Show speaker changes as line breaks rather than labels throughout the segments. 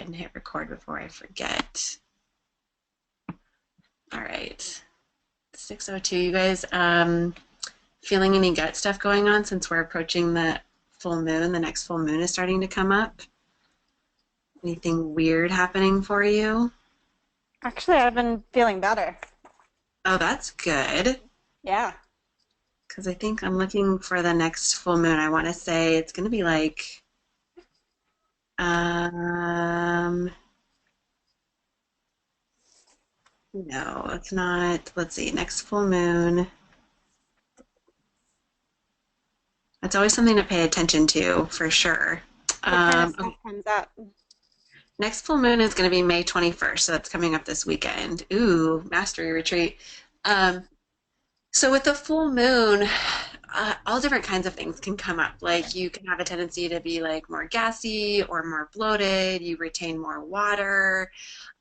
ahead and hit record before I forget. All right. 6:02. You guys feeling any gut stuff going on since we're approaching the full moon? The next full moon is starting to come up. Anything weird happening for you?
Actually, I've been feeling better.
Oh, that's good.
Yeah.
Because I think I'm looking for the next full moon. I want to say it's going to be like, um, no, it's not. Let's see, next full moon. That's always something to pay attention to for sure.
What kind of
Okay.
stuff comes up?
Next full moon is going to be May 21st, so that's coming up this weekend. Ooh, mastery retreat. Um, so with the full moon, all different kinds of things can come up. Like you can have a tendency to be like more gassy or more bloated. You retain more water.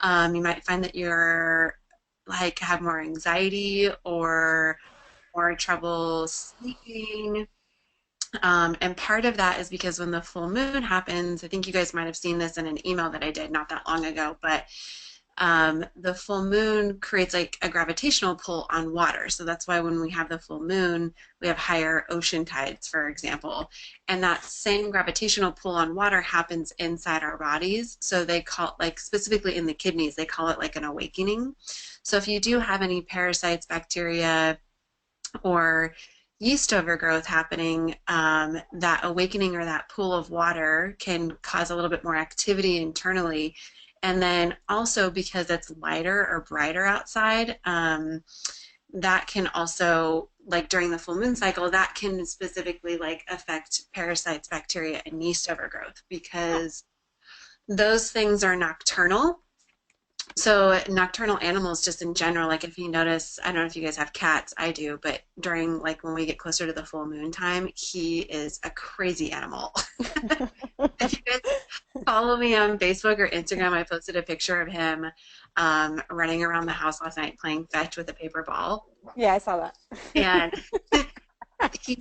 You might find that you're like have more anxiety or more trouble sleeping. And part of that is because when the full moon happens, I think you guys might have seen this in an email that I did not that long ago, but the full moon creates like a gravitational pull on water. So that's why when we have the full moon, we have higher ocean tides, for example. And that same gravitational pull on water happens inside our bodies. So they call, like specifically in the kidneys, they call it like an awakening. So if you do have any parasites, bacteria, or yeast overgrowth happening, that awakening or that pool of water can cause a little bit more activity internally. And then also because it's lighter or brighter outside, that can also, like during the full moon cycle, that can specifically like affect parasites, bacteria, and yeast overgrowth because those things are nocturnal. So nocturnal animals just in general, like if you notice, I don't know if you guys have cats, I do, but during like when we get closer to the full moon time, he is a crazy animal. If you guys follow me on Facebook or Instagram, I posted a picture of him running around the house last night playing fetch with a paper ball.
Yeah, I saw that.
And he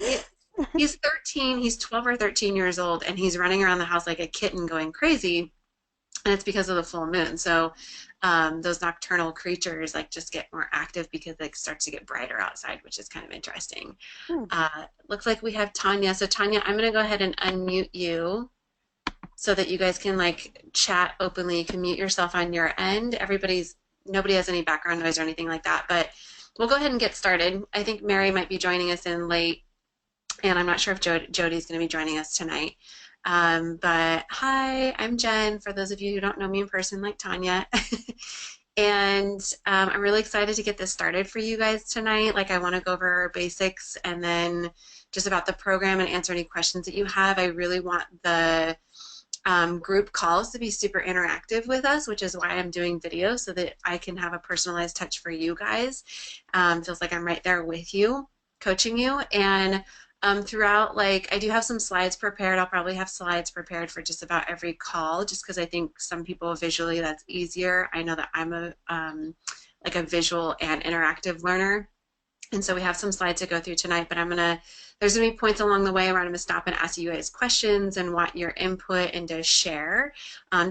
he's 13, he's 12 or 13 years old, and he's running around the house like a kitten going crazy. And it's because of the full moon. So those nocturnal creatures like just get more active because it starts to get brighter outside, which is kind of interesting.
Hmm.
Looks like we have Tanya. So Tanya, I'm going to go ahead and unmute you so that you guys can like chat openly. You can mute yourself on your end. Nobody has any background noise or anything like that, but we'll go ahead and get started. I think Mary might be joining us in late, and I'm not sure if Jody's going to be joining us tonight. But hi, I'm Jen, for those of you who don't know me in person, like Tanya. And I'm really excited to get this started for you guys tonight. Like I want to go over basics and then just about the program and answer any questions that you have. I really want the group calls to be super interactive with us, which is why I'm doing video so that I can have a personalized touch for you guys. Feels like I'm right there with you, coaching you. And throughout, like I do have some slides prepared. I'll probably have slides prepared for just about every call, just because I think some people visually that's easier. I know that I'm a like a visual and interactive learner. And so we have some slides to go through tonight, but there's going to be points along the way where I'm going to stop and ask you guys questions and want your input and to share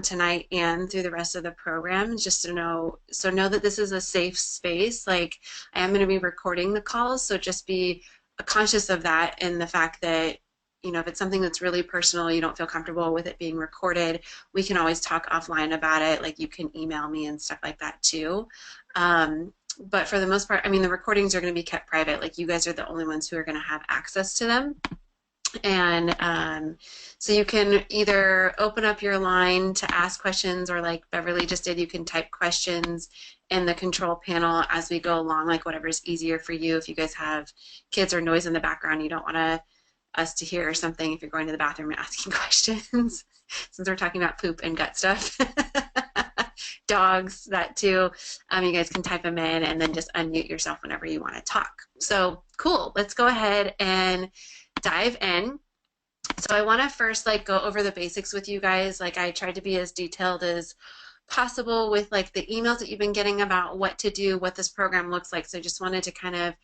tonight and through the rest of the program, just to know that this is a safe space. Like I am going to be recording the calls, so just be conscious of that and the fact that, you know, if it's something that's really personal, you don't feel comfortable with it being recorded, we can always talk offline about it. Like you can email me and stuff like that too. But for the most part, I mean, the recordings are going to be kept private. Like you guys are the only ones who are going to have access to them. And so you can either open up your line to ask questions, or like Beverly just did, you can type questions in the control panel as we go along, like whatever's easier for you. If you guys have kids or noise in the background, you don't want us to hear something if you're going to the bathroom and asking questions, since we're talking about poop and gut stuff. Dogs, that too. You guys can type them in and then just unmute yourself whenever you want to talk. So cool. Let's go ahead and dive in. So I want to first like go over the basics with you guys. Like I tried to be as detailed as possible with like the emails that you've been getting about what to do, what this program looks like. So I just wanted to kind of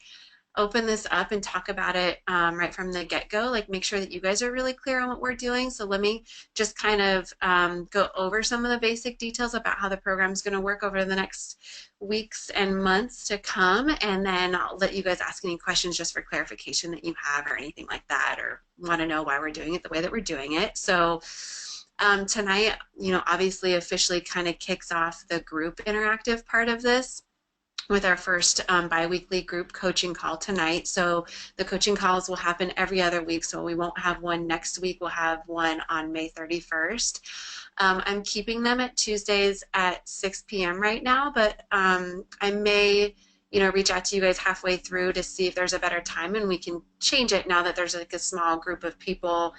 open this up and talk about it right from the get-go. Like make sure that you guys are really clear on what we're doing. So let me just kind of go over some of the basic details about how the program is going to work over the next weeks and months to come, and then I'll let you guys ask any questions just for clarification that you have or anything like that, or want to know why we're doing it the way that we're doing it. So tonight, obviously officially kind of kicks off the group interactive part of this with our first bi-weekly group coaching call tonight. So the coaching calls will happen every other week, so we won't have one next week. We'll have one on May 31st. I'm keeping them at Tuesdays at 6 p.m. right now, but I may reach out to you guys halfway through to see if there's a better time, and we can change it now that there's like a small group of people.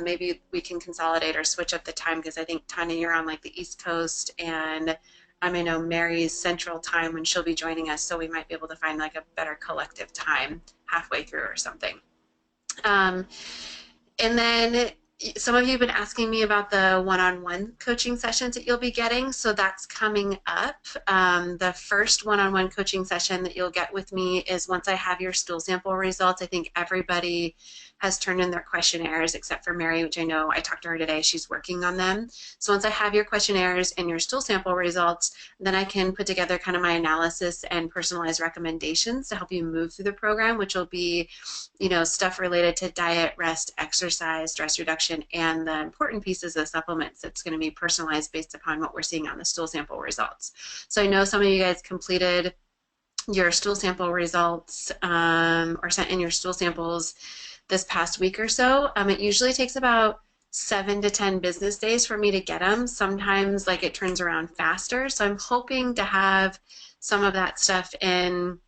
Maybe we can consolidate or switch up the time, because I think, Tanya, you're on like the East Coast, and I know Mary's Central Time when she'll be joining us, so we might be able to find like a better collective time halfway through or something. And then some of you have been asking me about the one-on-one coaching sessions that you'll be getting, so that's coming up. The first one-on-one coaching session that you'll get with me is once I have your stool sample results. I think everybody has turned in their questionnaires except for Mary, which I know I talked to her today. She's working on them. So once I have your questionnaires and your stool sample results, then I can put together kind of my analysis and personalized recommendations to help you move through the program, which will be, stuff related to diet, rest, exercise, stress reduction, and the important pieces of supplements that's going to be personalized based upon what we're seeing on the stool sample results. So I know some of you guys completed your stool sample results or sent in your stool samples this past week or so. It usually takes about 7 to 10 business days for me to get them. Sometimes like it turns around faster. So I'm hoping to have some of that stuff in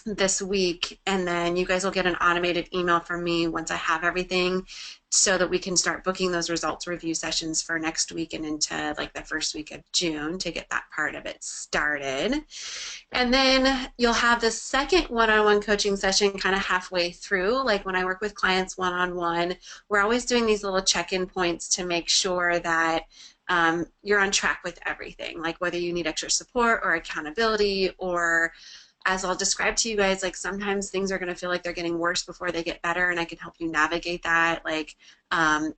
this week, and then you guys will get an automated email from me once I have everything, so that we can start booking those results review sessions for next week and into like the first week of June to get that part of it started. And then you'll have the second one-on-one coaching session kind of halfway through. Like when I work with clients one-on-one, we're always doing these little check-in points to make sure that you're on track with everything, like whether you need extra support or accountability, or as I'll describe to you guys, like sometimes things are going to feel like they're getting worse before they get better, and I can help you navigate that, like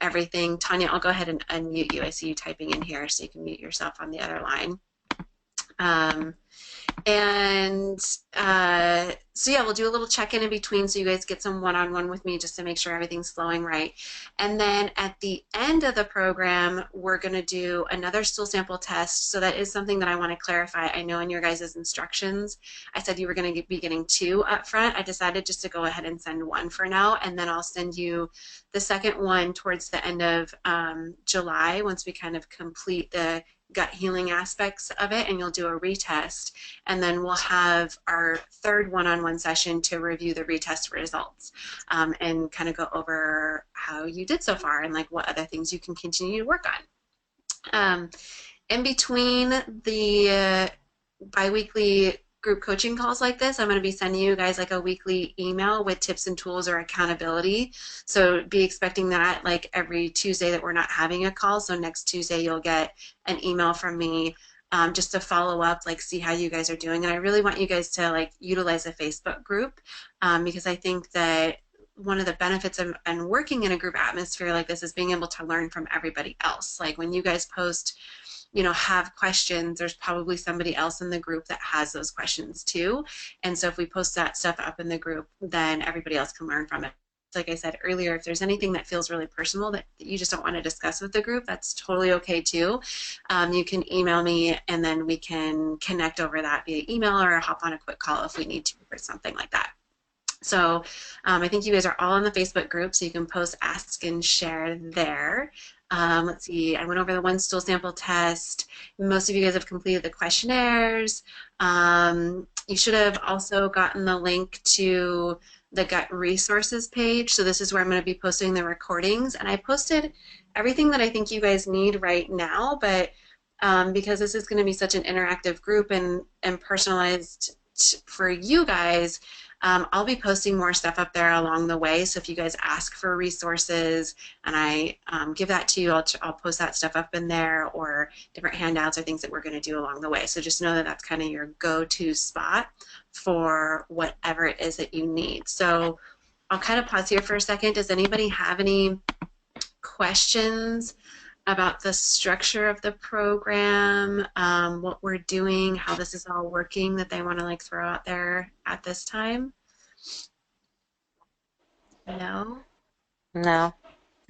everything. Tanya, I'll go ahead and unmute you. I see you typing in here, so you can mute yourself on the other line. So yeah, we'll do a little check-in in between so you guys get some one-on-one with me just to make sure everything's flowing right. And then at the end of the program, we're going to do another stool sample test. So that is something that I want to clarify. I know in your guys' instructions, I said you were going to be getting 2 up front. I decided just to go ahead and send 1 for now, and then I'll send you the second one towards the end of July once we kind of complete the gut healing aspects of it, and you'll do a retest, and then we'll have our third one-on-one session to review the retest results and kind of go over how you did so far and like what other things you can continue to work on. In between the bi-weekly group coaching calls like this, I'm going to be sending you guys like a weekly email with tips and tools or accountability. So be expecting that like every Tuesday that we're not having a call. So next Tuesday you'll get an email from me just to follow up, like see how you guys are doing. And I really want you guys to like utilize a Facebook group because I think that one of the benefits of and working in a group atmosphere like this is being able to learn from everybody else. Like when you guys post, have questions, there's probably somebody else in the group that has those questions too. And so if we post that stuff up in the group, then everybody else can learn from it. Like I said earlier, if there's anything that feels really personal that you just don't want to discuss with the group, that's totally okay too. You can email me and then we can connect over that via email or hop on a quick call if we need to or something like that. So I think you guys are all in the Facebook group, so you can post, ask, and share there. Let's see, I went over the 1 stool sample test. Most of you guys have completed the questionnaires. You should have also gotten the link to the gut resources page. So this is where I'm going to be posting the recordings. And I posted everything that I think you guys need right now, but because this is going to be such an interactive group and personalized for you guys, I'll be posting more stuff up there along the way. So if you guys ask for resources and I give that to you, I'll post that stuff up in there, or different handouts or things that we're going to do along the way. So just know that that's kind of your go-to spot for whatever it is that you need. So I'll kind of pause here for a second. Does anybody have any questions about the structure of the program, what we're doing, how this is all working, that they want to like throw out there at this time? No?
No.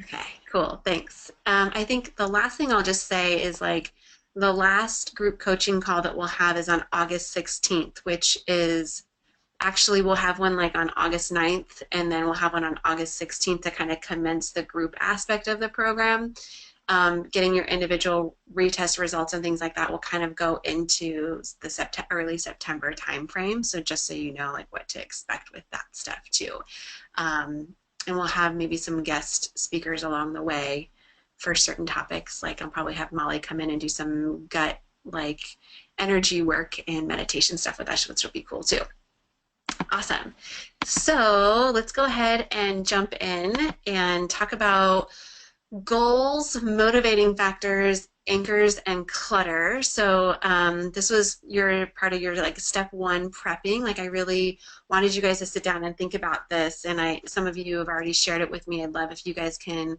Okay, cool. Thanks. I think the last thing I'll just say is like the last group coaching call that we'll have is on August 16th, which is actually we'll have one like on August 9th, and then we'll have one on August 16th to kind of commence the group aspect of the program. Getting your individual retest results and things like that will kind of go into the early September timeframe. So just so you know like what to expect with that stuff too. And we'll have maybe some guest speakers along the way for certain topics. Like I'll probably have Molly come in and do some gut like energy work and meditation stuff with us, which will be cool too. Awesome. So let's go ahead and jump in and talk about goals, motivating factors, anchors, and clutter. So this was your part of your like step one prepping. Like I really wanted you guys to sit down and think about this, and some of you have already shared it with me. I'd love if you guys can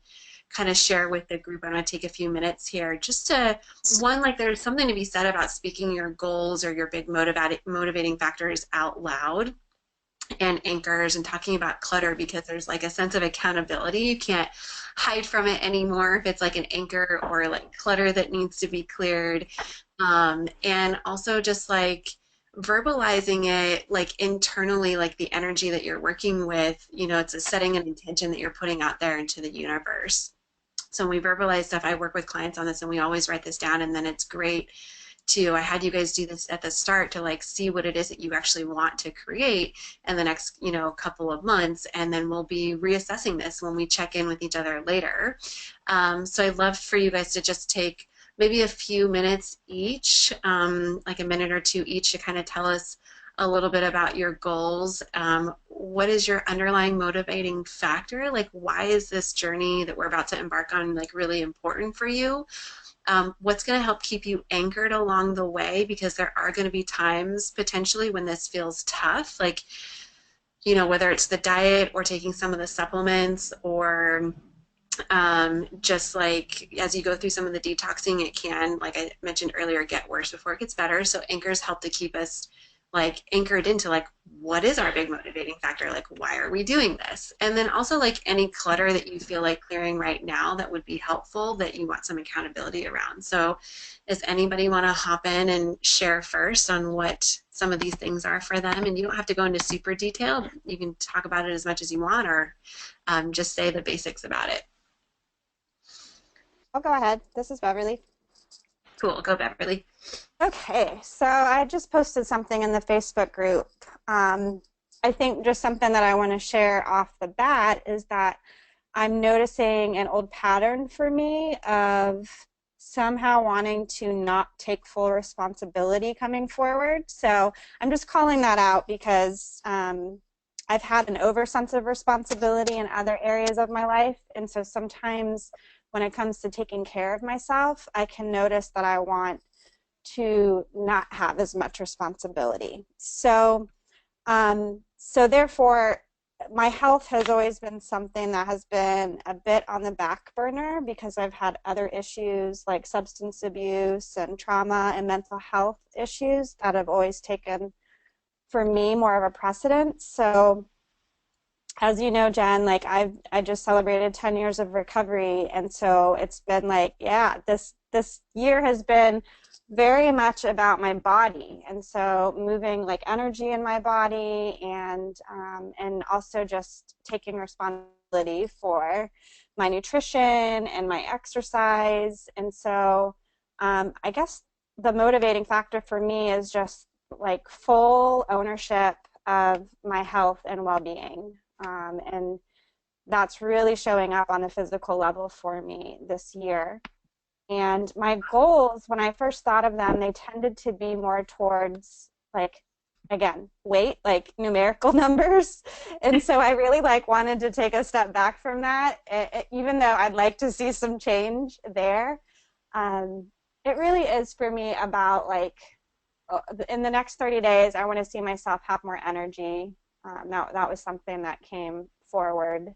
kind of share with the group. I'm going to take a few minutes here just to, one, like there's something to be said about speaking your goals or your big motivating factors out loud, and anchors, and talking about clutter, because there's like a sense of accountability. You can't hide from it anymore if it's like an anchor or like clutter that needs to be cleared. And also just like verbalizing it like internally, like the energy that you're working with, it's a setting an intention that you're putting out there into the universe. So when we verbalize stuff, I work with clients on this and we always write this down, and then it's great to, I had you guys do this at the start to like see what it is that you actually want to create in the next, couple of months, and then we'll be reassessing this when we check in with each other later. So I'd love for you guys to just take maybe a few minutes each, like a minute or two each, to kind of tell us a little bit about your goals. What is your underlying motivating factor? Like, why is this journey that we're about to embark on like really important for you? What's going to help keep you anchored along the way, because there are going to be times potentially when this feels tough, like, whether it's the diet or taking some of the supplements, or just like as you go through some of the detoxing, it can, like I mentioned earlier, get worse before it gets better. So anchors help to keep us like anchored into like, what is our big motivating factor? Like, why are we doing this? And then also like any clutter that you feel like clearing right now that would be helpful, that you want some accountability around. So does anybody want to hop in and share first on what some of these things are for them? And you don't have to go into super detail. You can talk about it as much as you want, or just say the basics about it.
I'll go ahead. This is Beverly.
Cool. Go, Beverly.
Okay, so I just posted something in the Facebook group. I think just something that I want to share off the bat is that I'm noticing an old pattern for me of somehow wanting to not take full responsibility coming forward. So I'm just calling that out because I've had an over sense of responsibility in other areas of my life, and so sometimes when it comes to taking care of myself, I can notice that I want to not have as much responsibility. So, so therefore, my health has always been something that has been a bit on the back burner because I've had other issues like substance abuse and trauma and mental health issues that have always taken, for me, more of a precedence. So, as you know, Jen, like I just celebrated 10 years of recovery, and so it's been like, yeah, this year has been very much about my body, and so moving like energy in my body, and also just taking responsibility for my nutrition and my exercise. And so I guess the motivating factor for me is just like full ownership of my health and well-being, and that's really showing up on a physical level for me this year. And my goals, when I first thought of them, they tended to be more towards like again, weight, like numerical numbers. And so I really like wanted to take a step back from that, even though I'd like to see some change there. Um, it really is for me about like in the next 30 days, I want to see myself have more energy. That was something that came forward.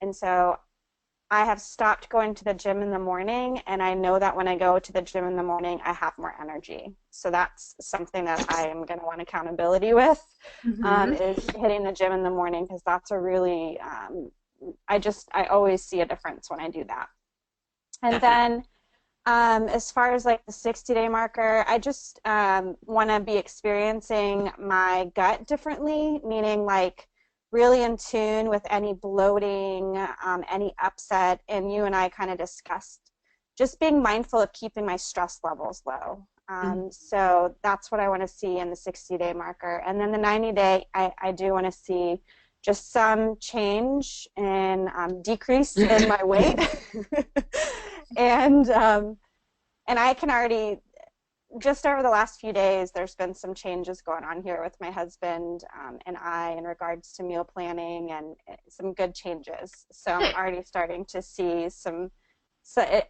And so I have stopped going to the gym in the morning, and I know that when I go to the gym in the morning, I have more energy. So that's something that I am going to want accountability with, is hitting the gym in the morning, because that's a really, I always see a difference when I do that. And then as far as like the 60-day marker, I just want to be experiencing my gut differently, meaning like really in tune with any bloating, any upset, and you and I kind of discussed just being mindful of keeping my stress levels low. So that's what I want to see in the 60-day marker. And then the 90-day, I do want to see just some change and decrease in my weight. and I can already, just over the last few days, there's been some changes going on here with my husband and I in regards to meal planning, and some good changes. So I'm already starting to see some,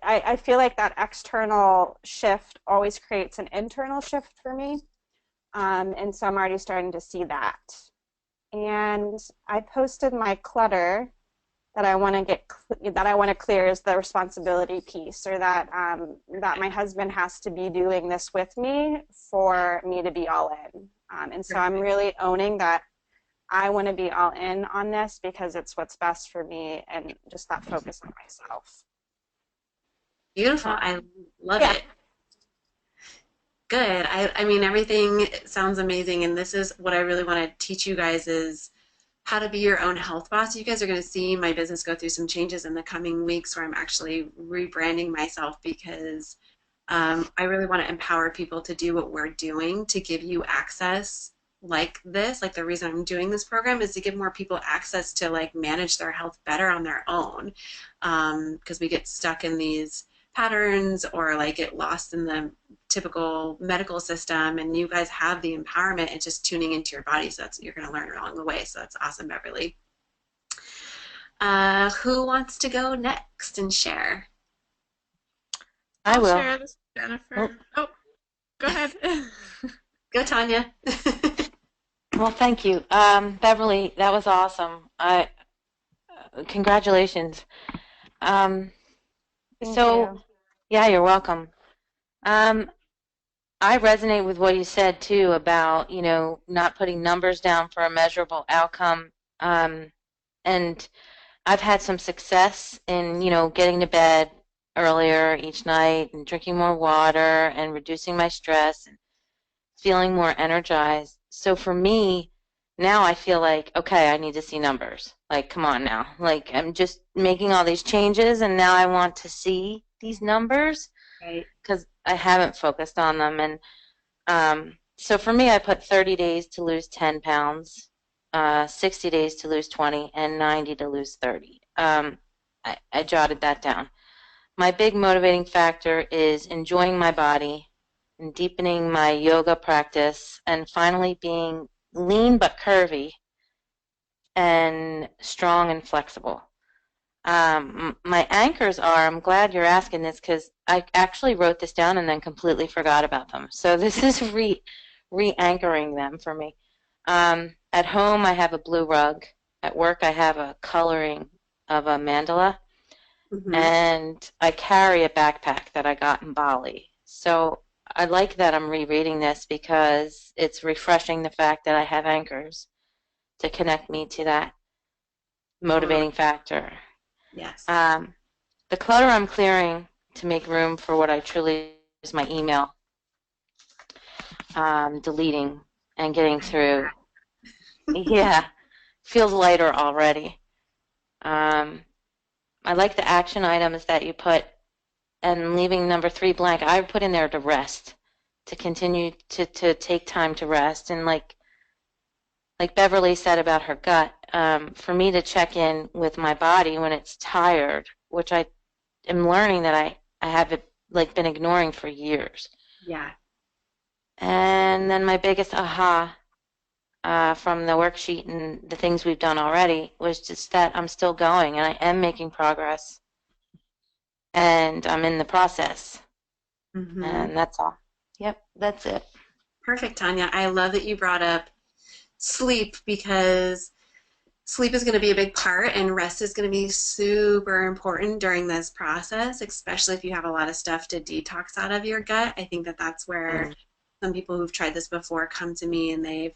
I feel like that external shift always creates an internal shift for me. And so I'm already starting to see that. And I posted my clutter that I want to clear is the responsibility piece, or that that my husband has to be doing this with me for me to be all in. And so I'm really owning that I want to be all in on this because it's what's best for me, and just that focus on myself.
Beautiful. I love it. Good. I mean, everything sounds amazing, and this is what I really want to teach you guys is how to be your own health boss. You guys are going to see my business go through some changes in the coming weeks where I'm actually rebranding myself, because I really want to empower people to do what we're doing, to give you access like this. Like the reason I'm doing this program is to give more people access to like manage their health better on their own, because we get stuck in these patterns or like get lost in the typical medical system, and you guys have the empowerment and just tuning into your body, so that's you're going to learn along the way. So that's awesome, Beverly. Who wants to go next and share?
I'll share. This is Jennifer. Oh, go ahead.
Go, Tanya.
Well, thank you, Beverly. That was awesome. Congratulations.
Thank you.
Yeah, you're welcome. I resonate with what you said too about, not putting numbers down for a measurable outcome. And I've had some success in, getting to bed earlier each night and drinking more water and reducing my stress and feeling more energized. So for me, now I feel like, okay, I need to see numbers. Like, come on now. Like, I'm just making all these changes, and now I want to see these numbers.
Right.
Because I haven't focused on them. And so for me, I put 30 days to lose 10 pounds, 60 days to lose 20, and 90 to lose 30. I jotted that down. My big motivating factor is enjoying my body and deepening my yoga practice, and finally being lean but curvy and strong and flexible. My anchors are, I'm glad you're asking this, because I actually wrote this down and then completely forgot about them. So this is re-anchoring them for me. At home, I have a blue rug. At work, I have a coloring of a mandala. And I carry a backpack that I got in Bali. So I like that I'm rereading this, because it's refreshing the fact that I have anchors to connect me to that motivating factor.
Yes.
The clutter I'm clearing to make room for what I truly is my email. Deleting and getting through. Yeah, feels lighter already. I like the action items that you put, and leaving number 3 blank. I put in there to rest, to continue to take time to rest, and like Beverly said about her gut, for me to check in with my body when it's tired, which I am learning that I have been ignoring for years.
Yeah.
And then my biggest aha from the worksheet and the things we've done already was just that I'm still going and I am making progress and I'm in the process.
Mm-hmm.
And that's all. Yep, that's it.
Perfect, Tanya. I love that you brought up sleep because sleep is going to be a big part and rest is going to be super important during this process, especially if you have a lot of stuff to detox out of your gut. I think that that's where
Mm.
some people who've tried this before come to me and they've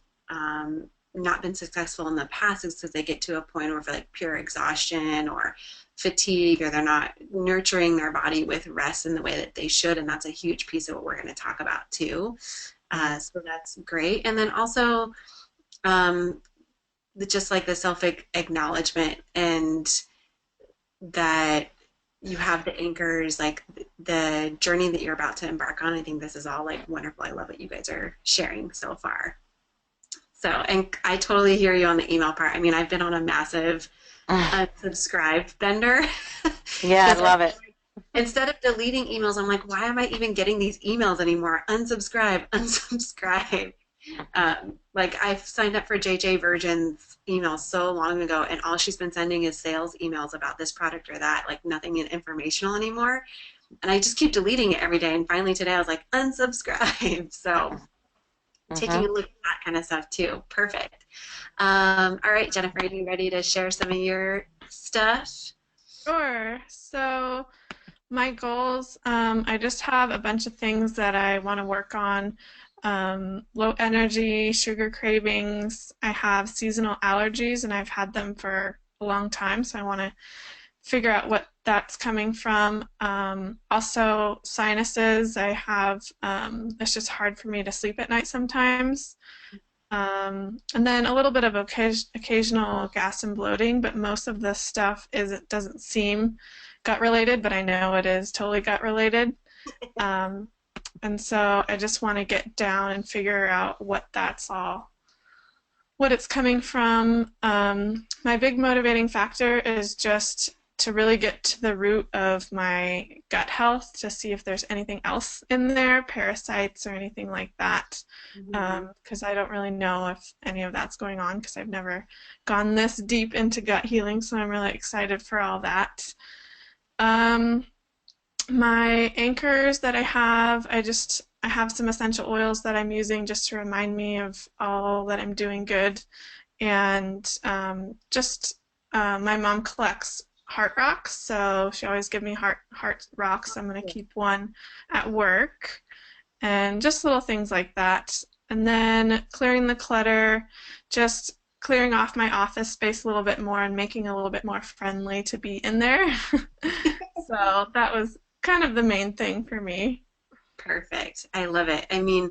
not been successful in the past is because they get to a point where like pure exhaustion or fatigue, or they're not nurturing their body with rest in the way that they should, and that's a huge piece of what we're going to talk about too. So that's great. And then also um, just like the self acknowledgement and that you have the anchors, like the journey that you're about to embark on. I think this is all like wonderful. I love what you guys are sharing so far. So, and I totally hear you on the email part. I mean, I've been on a massive unsubscribe bender
Yeah, I
because
love it.
instead of deleting emails, I'm like, why am I even getting these emails anymore? Unsubscribe, unsubscribe. Like I've signed up for JJ Virgin's email so long ago, and all she's been sending is sales emails about this product or that, like nothing informational anymore. And I just keep deleting it every day. And finally today I was like, unsubscribe. So taking
Hmm.
a look at that kind of stuff too. Perfect. All right, Jennifer, are you ready to share some of your stuff?
Sure. So my goals, I just have a bunch of things that I want to work on. Low energy, sugar cravings. I have seasonal allergies and I've had them for a long time, so I want to figure out what that's coming from. Also, sinuses. I have, it's just hard for me to sleep at night sometimes. And then a little bit of occasional gas and bloating, but most of this stuff is it doesn't seem gut related, but I know it is totally gut related. Um, and so I just want to get down and figure out what it's coming from. My big motivating factor is just to really get to the root of my gut health to see if there's anything else in there, parasites or anything like that.
Mm-hmm.
Because I don't really know if any of that's going on because I've never gone this deep into gut healing, so I'm really excited for all that. Um, my anchors that I have some essential oils that I'm using just to remind me of all that I'm doing good, and just my mom collects heart rocks, so she always gives me heart rocks. I'm gonna keep one at work, and just little things like that. And then clearing the clutter, just clearing off my office space a little bit more and making it a little bit more friendly to be in there. So that was kind of the main thing for me.
Perfect. I love it. I mean,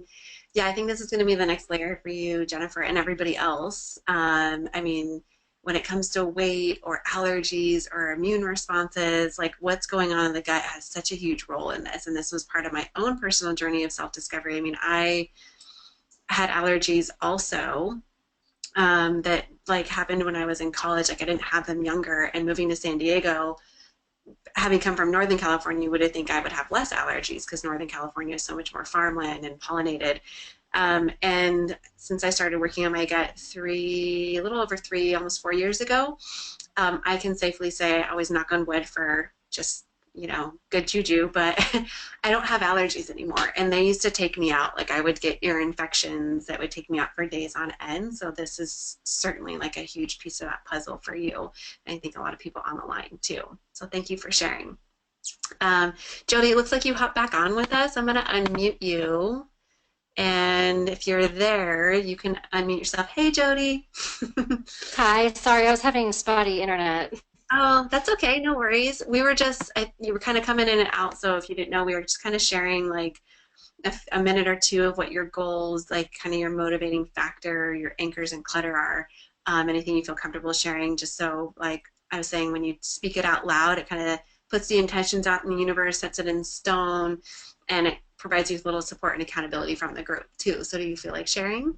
yeah, I think this is going to be the next layer for you, Jennifer, and everybody else. I mean, when it comes to weight or allergies or immune responses, like what's going on in the gut has such a huge role in this. And this was part of my own personal journey of self-discovery. I mean, I had allergies also that like happened when I was in college. Like I didn't have them younger, and moving to San Diego, having come from Northern California, you would think I would have less allergies because Northern California is so much more farmland and pollinated. And since I started working on my gut a little over 3, almost 4 years ago, I can safely say, I always knock on wood for just, good juju, but I don't have allergies anymore. And they used to take me out. Like I would get ear infections that would take me out for days on end. So this is certainly like a huge piece of that puzzle for you. And I think a lot of people on the line too. So thank you for sharing. Jody, it looks like you hopped back on with us. I'm going to unmute you. And if you're there, you can unmute yourself. Hey, Jody.
Hi, sorry, I was having spotty internet.
Oh, that's okay. No worries. We were just, you were kind of coming in and out. So if you didn't know, we were just kind of sharing like a minute or two of what your goals, like kind of your motivating factor, your anchors and clutter are, anything you feel comfortable sharing. Just so, like I was saying, when you speak it out loud, it kind of puts the intentions out in the universe, sets it in stone, and it provides you with a little support and accountability from the group too. So do you feel like sharing?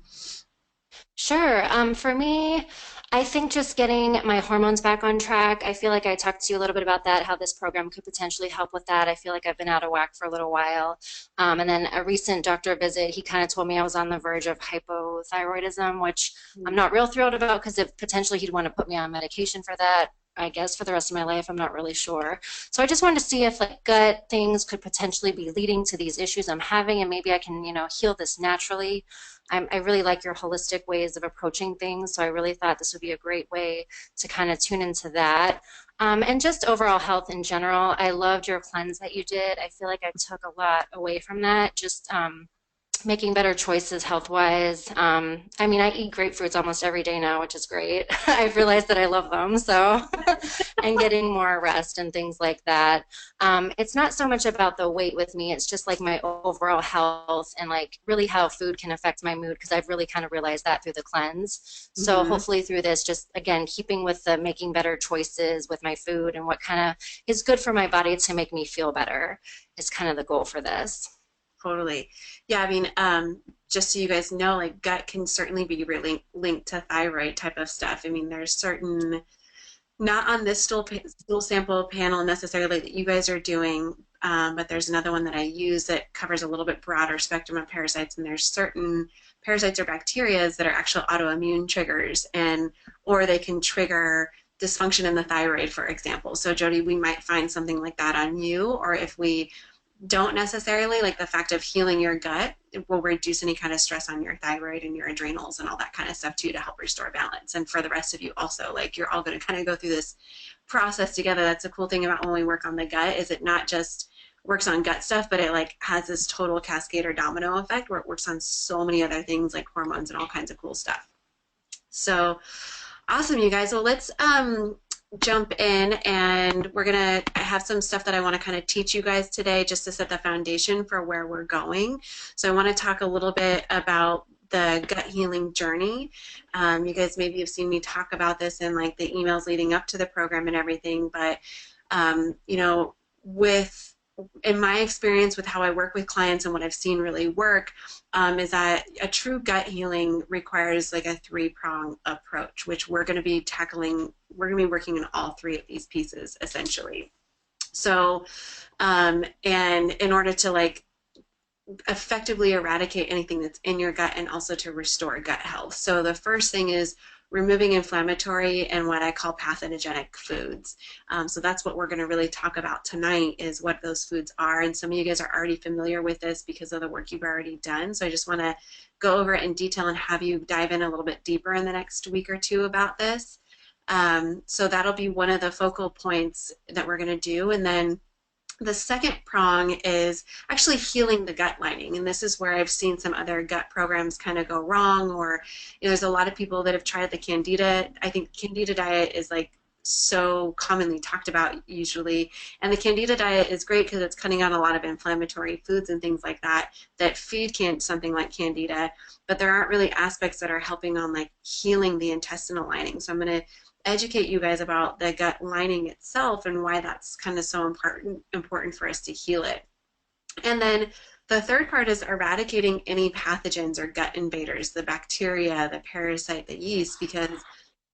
Sure. For me, I think just getting my hormones back on track. I feel like I talked to you a little bit about that, how this program could potentially help with that. I feel like I've been out of whack for a little while. And then a recent doctor visit, he kind of told me I was on the verge of hypothyroidism, which I'm not real thrilled about because if potentially he'd want to put me on medication for that. I guess for the rest of my life, I'm not really sure. So I just wanted to see if like gut things could potentially be leading to these issues I'm having, and maybe I can, heal this naturally. I really like your holistic ways of approaching things, so I really thought this would be a great way to kind of tune into that. And just overall health in general, I loved your cleanse that you did. I feel like I took a lot away from that. Just making better choices health wise. I mean, I eat grapefruits almost every day now, which is great. I've realized that I love them, so and getting more rest and things like that. It's not so much about the weight with me, it's just like my overall health and like really how food can affect my mood because I've really kind of realized that through the cleanse. So hopefully through this, just again, keeping with the making better choices with my food and what kind of is good for my body to make me feel better is kind of the goal for this.
Totally. Yeah, I mean, just so you guys know, like gut can certainly be really linked to thyroid type of stuff. I mean, there's certain, not on this stool sample panel necessarily that you guys are doing, but there's another one that I use that covers a little bit broader spectrum of parasites, and there's certain parasites or bacteria that are actual autoimmune triggers, and or they can trigger dysfunction in the thyroid, for example. So Jody, we might find something like that on you, or if we don't necessarily, like the fact of healing your gut, it will reduce any kind of stress on your thyroid and your adrenals and all that kind of stuff too to help restore balance. And for the rest of you also, like you're all going to kind of go through this process together. That's the cool thing about when we work on the gut is it not just works on gut stuff, but it like has this total cascade or domino effect where it works on so many other things like hormones and all kinds of cool stuff. So awesome, you guys. Well, let's jump in, and we're gonna have some stuff that I want to kind of teach you guys today just to set the foundation for where we're going. So I want to talk a little bit about the gut healing journey. You guys maybe have seen me talk about this in like the emails leading up to the program and everything, but in my experience with how I work with clients and what I've seen really work is that a true gut healing requires like a three-prong approach, which we're going to be tackling. We're going to be working on all three of these pieces essentially. So, and in order to like effectively eradicate anything that's in your gut and also to restore gut health. So the first thing is removing inflammatory and what I call pathogenic foods. So that's what we're going to really talk about tonight is what those foods are. And some of you guys are already familiar with this because of the work you've already done. So I just want to go over it in detail and have you dive in a little bit deeper in the next week or two about this. So that'll be one of the focal points that we're going to do. And then the second prong is actually healing the gut lining, and this is where I've seen some other gut programs kind of go wrong, or there's a lot of people that have tried the Candida. I think Candida diet is like so commonly talked about usually, and the Candida diet is great because it's cutting out a lot of inflammatory foods and things like that that feed something like Candida, but there aren't really aspects that are helping on like healing the intestinal lining. So I'm going to educate you guys about the gut lining itself and why that's kind of so important for us to heal it. And then the third part is eradicating any pathogens or gut invaders, the bacteria, the parasite, the yeast, because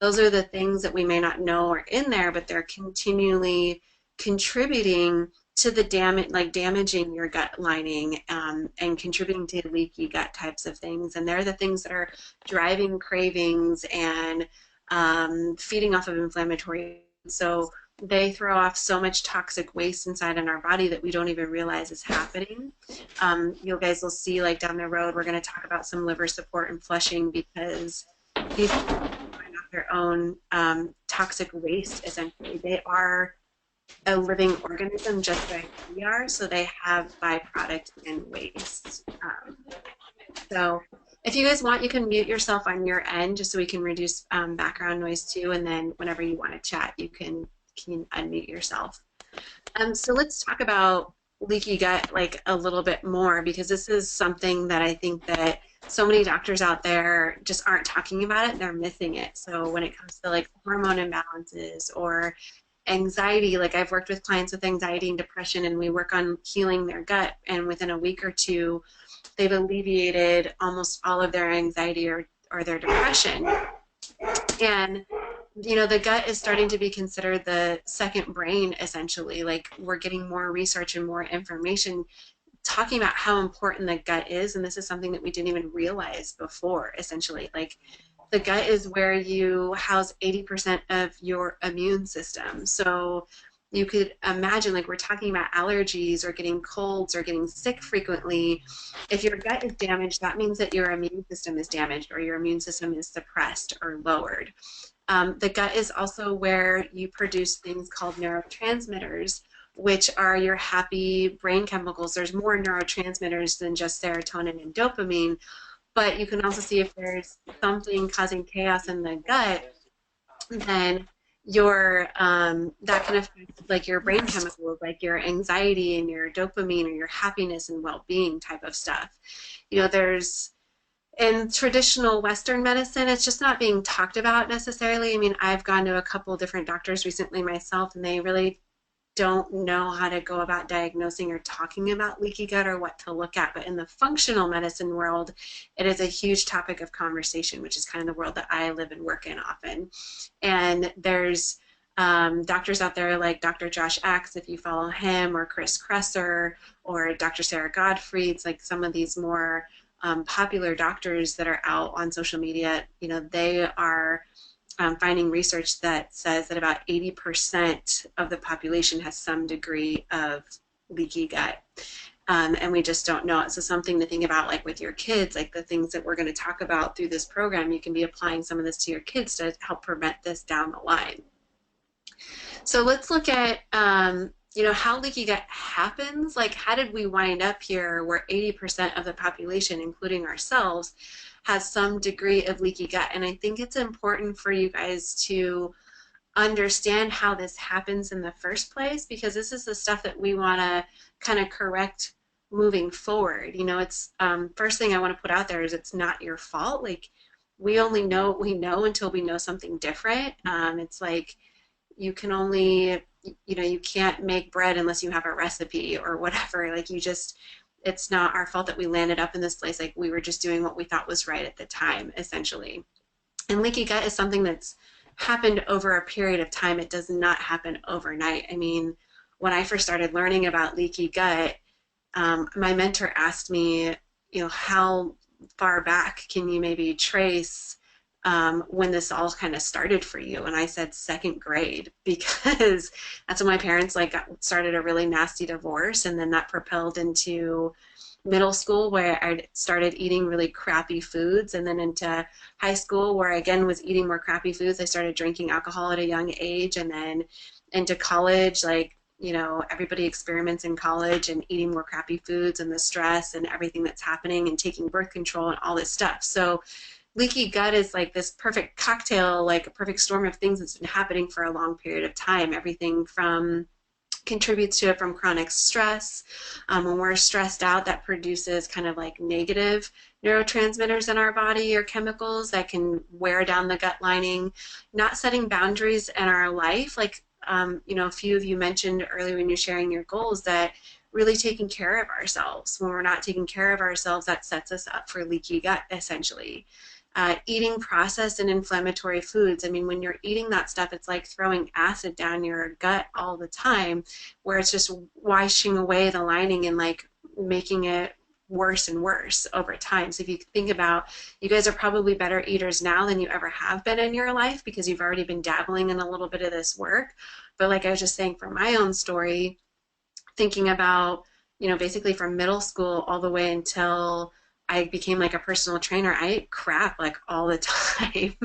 those are the things that we may not know are in there, but they're continually contributing to the damaging your gut lining and contributing to leaky gut types of things. And they're the things that are driving cravings and feeding off of inflammatory. So they throw off so much toxic waste inside in our body that we don't even realize is happening. You guys will see like down the road we're going to talk about some liver support and flushing because these people find off their own toxic waste essentially. They are a living organism just like we are, so they have byproduct and waste. So if you guys want, you can mute yourself on your end just so we can reduce background noise too, and then whenever you want to chat, you can unmute yourself. So let's talk about leaky gut like a little bit more because this is something that I think that so many doctors out there just aren't talking about it, they're missing it. So when it comes to like hormone imbalances or anxiety, like I've worked with clients with anxiety and depression and we work on healing their gut, and within a week or two they've alleviated almost all of their anxiety or or their depression. And the gut is starting to be considered the second brain, essentially. Like, we're getting more research and more information talking about how important the gut is, and this is something that we didn't even realize before, essentially. Like, the gut is where you house 80% of your immune system. So you could imagine, like, we're talking about allergies or getting colds or getting sick frequently. If your gut is damaged, that means that your immune system is damaged or your immune system is suppressed or lowered. The gut is also where you produce things called neurotransmitters, which are your happy brain chemicals. There's more neurotransmitters than just serotonin and dopamine, but you can also see if there's something causing chaos in the gut, then that can affect like your brain chemicals, like your anxiety and your dopamine or your happiness and well-being type of stuff. There's in traditional Western medicine, it's just not being talked about necessarily. I mean, I've gone to a couple different doctors recently myself, and they really don't know how to go about diagnosing or talking about leaky gut or what to look at. But in the functional medicine world, it is a huge topic of conversation, which is kind of the world that I live and work in often. And there's doctors out there like Dr. Josh Axe, if you follow him, or Chris Kresser, or Dr. Sarah Gottfried. It's like some of these more popular doctors that are out on social media. They are finding research that says that about 80% of the population has some degree of leaky gut. And we just don't know it. So something to think about, like with your kids, like the things that we're going to talk about through this program, you can be applying some of this to your kids to help prevent this down the line. So let's look at how leaky gut happens. Like, how did we wind up here where 80% of the population, including ourselves, has some degree of leaky gut? And I think it's important for you guys to understand how this happens in the first place, because this is the stuff that we want to kind of correct moving forward. It's first thing I want to put out there is it's not your fault. Like, we only know what we know until we know something different. It's like you can only, you can't make bread unless you have a recipe or whatever. Like, it's not our fault that we landed up in this place. Like, we were just doing what we thought was right at the time, essentially. And leaky gut is something that's happened over a period of time. It does not happen overnight. I mean, when I first started learning about leaky gut, my mentor asked me, how far back can you maybe trace when this all kind of started for you? And I said second grade, because that's when my parents started a really nasty divorce, and then that propelled into middle school, where I started eating really crappy foods, and then into high school, where I again was eating more crappy foods. I started drinking alcohol at a young age, and then into college, everybody experiments in college and eating more crappy foods and the stress and everything that's happening and taking birth control and all this stuff. So leaky gut is like this perfect cocktail, like a perfect storm of things that's been happening for a long period of time. Everything from contributes to it from chronic stress. When we're stressed out, that produces kind of like negative neurotransmitters in our body or chemicals that can wear down the gut lining. Not setting boundaries in our life, like a few of you mentioned earlier when you're sharing your goals, that really taking care of ourselves. When we're not taking care of ourselves, that sets us up for leaky gut, essentially. Eating processed and inflammatory foods. I mean, when you're eating that stuff, it's like throwing acid down your gut all the time, where it's just washing away the lining and like making it worse and worse over time. So if you think about, you guys are probably better eaters now than you ever have been in your life, because you've already been dabbling in a little bit of this work. But like I was just saying, from my own story, thinking about, basically from middle school all the way until I became like a personal trainer, I ate crap like all the time.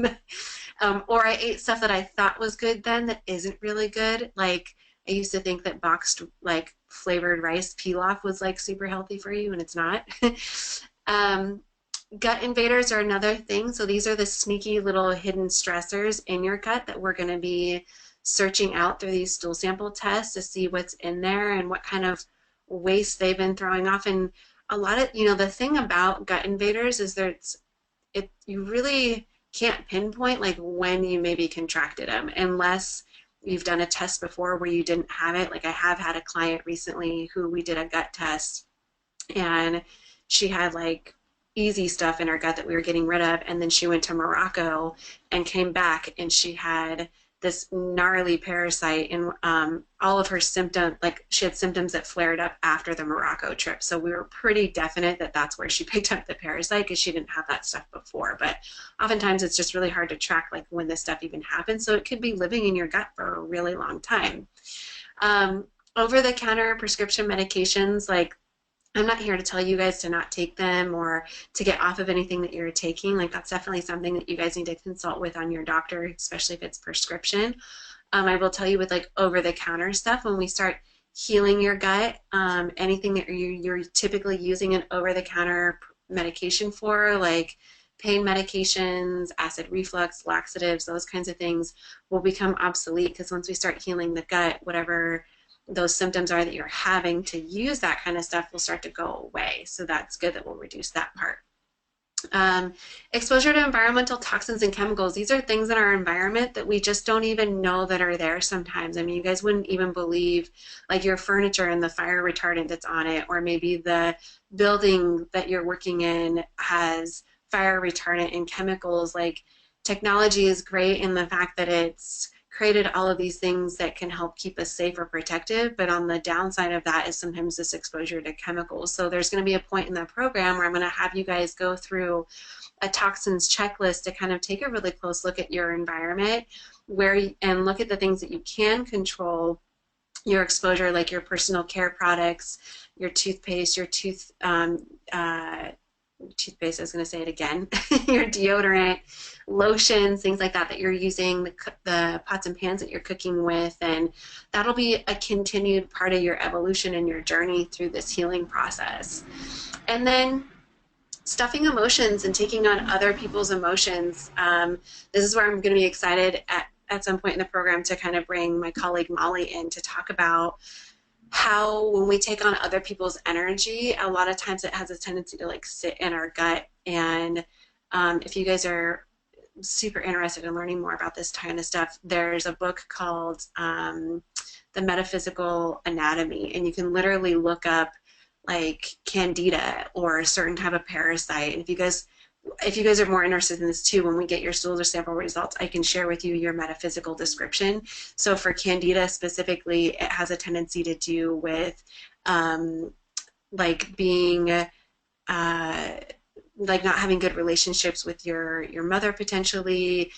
Or I ate stuff that I thought was good then that isn't really good. Like, I used to think that boxed like flavored rice pilaf was like super healthy for you, and it's not. Gut invaders are another thing. So these are the sneaky little hidden stressors in your gut that we're going to be searching out through these stool sample tests to see what's in there and what kind of waste they've been throwing off. And a lot of, the thing about gut invaders is you really can't pinpoint like when you maybe contracted them, unless you've done a test before where you didn't have it. Like, I have had a client recently who we did a gut test, and she had like easy stuff in her gut that we were getting rid of. And then she went to Morocco and came back, and she had this gnarly parasite, and all of her symptoms, like she had symptoms that flared up after the Morocco trip. So we were pretty definite that that's where she picked up the parasite, because she didn't have that stuff before. But oftentimes it's just really hard to track like when this stuff even happens. So it could be living in your gut for a really long time. Over-the-counter prescription medications, like, I'm not here to tell you guys to not take them or to get off of anything that you're taking. Like, that's definitely something that you guys need to consult with on your doctor, especially if it's prescription. I will tell you with like over-the-counter stuff, when we start healing your gut, anything that you're typically using an over-the-counter medication for, like pain medications, acid reflux, laxatives, those kinds of things will become obsolete, because once we start healing the gut, whatever those symptoms are that you're having to use that kind of stuff will start to go away. So that's good that we'll reduce that part. Exposure to environmental toxins and chemicals. These are things in our environment that we just don't even know that are there sometimes. I mean, you guys wouldn't even believe like your furniture and the fire retardant that's on it, or maybe the building that you're working in has fire retardant and chemicals. Like, technology is great in the fact that it's created all of these things that can help keep us safe or protective, but on the downside of that is sometimes this exposure to chemicals. So there's going to be a point in the program where I'm going to have you guys go through a toxins checklist to kind of take a really close look at your environment and look at the things that you can control your exposure, like your personal care products, your toothpaste, your toothpaste, I was going to say it again, your deodorant, lotions, things like that that you're using, the pots and pans that you're cooking with, and that'll be a continued part of your evolution and your journey through this healing process. And then stuffing emotions and taking on other people's emotions. This is where I'm going to be excited at some point in the program to kind of bring my colleague Molly in to talk about how when we take on other people's energy, a lot of times it has a tendency to like sit in our gut. And if you guys are super interested in learning more about this kind of stuff, there's a book called The Metaphysical Anatomy, and you can literally look up like candida or a certain type of parasite. And if you guys are more interested in this too, when we get your stools or sample results, I can share with you your metaphysical description. So for candida specifically, it has a tendency to do with like being like not having good relationships with your mother potentially,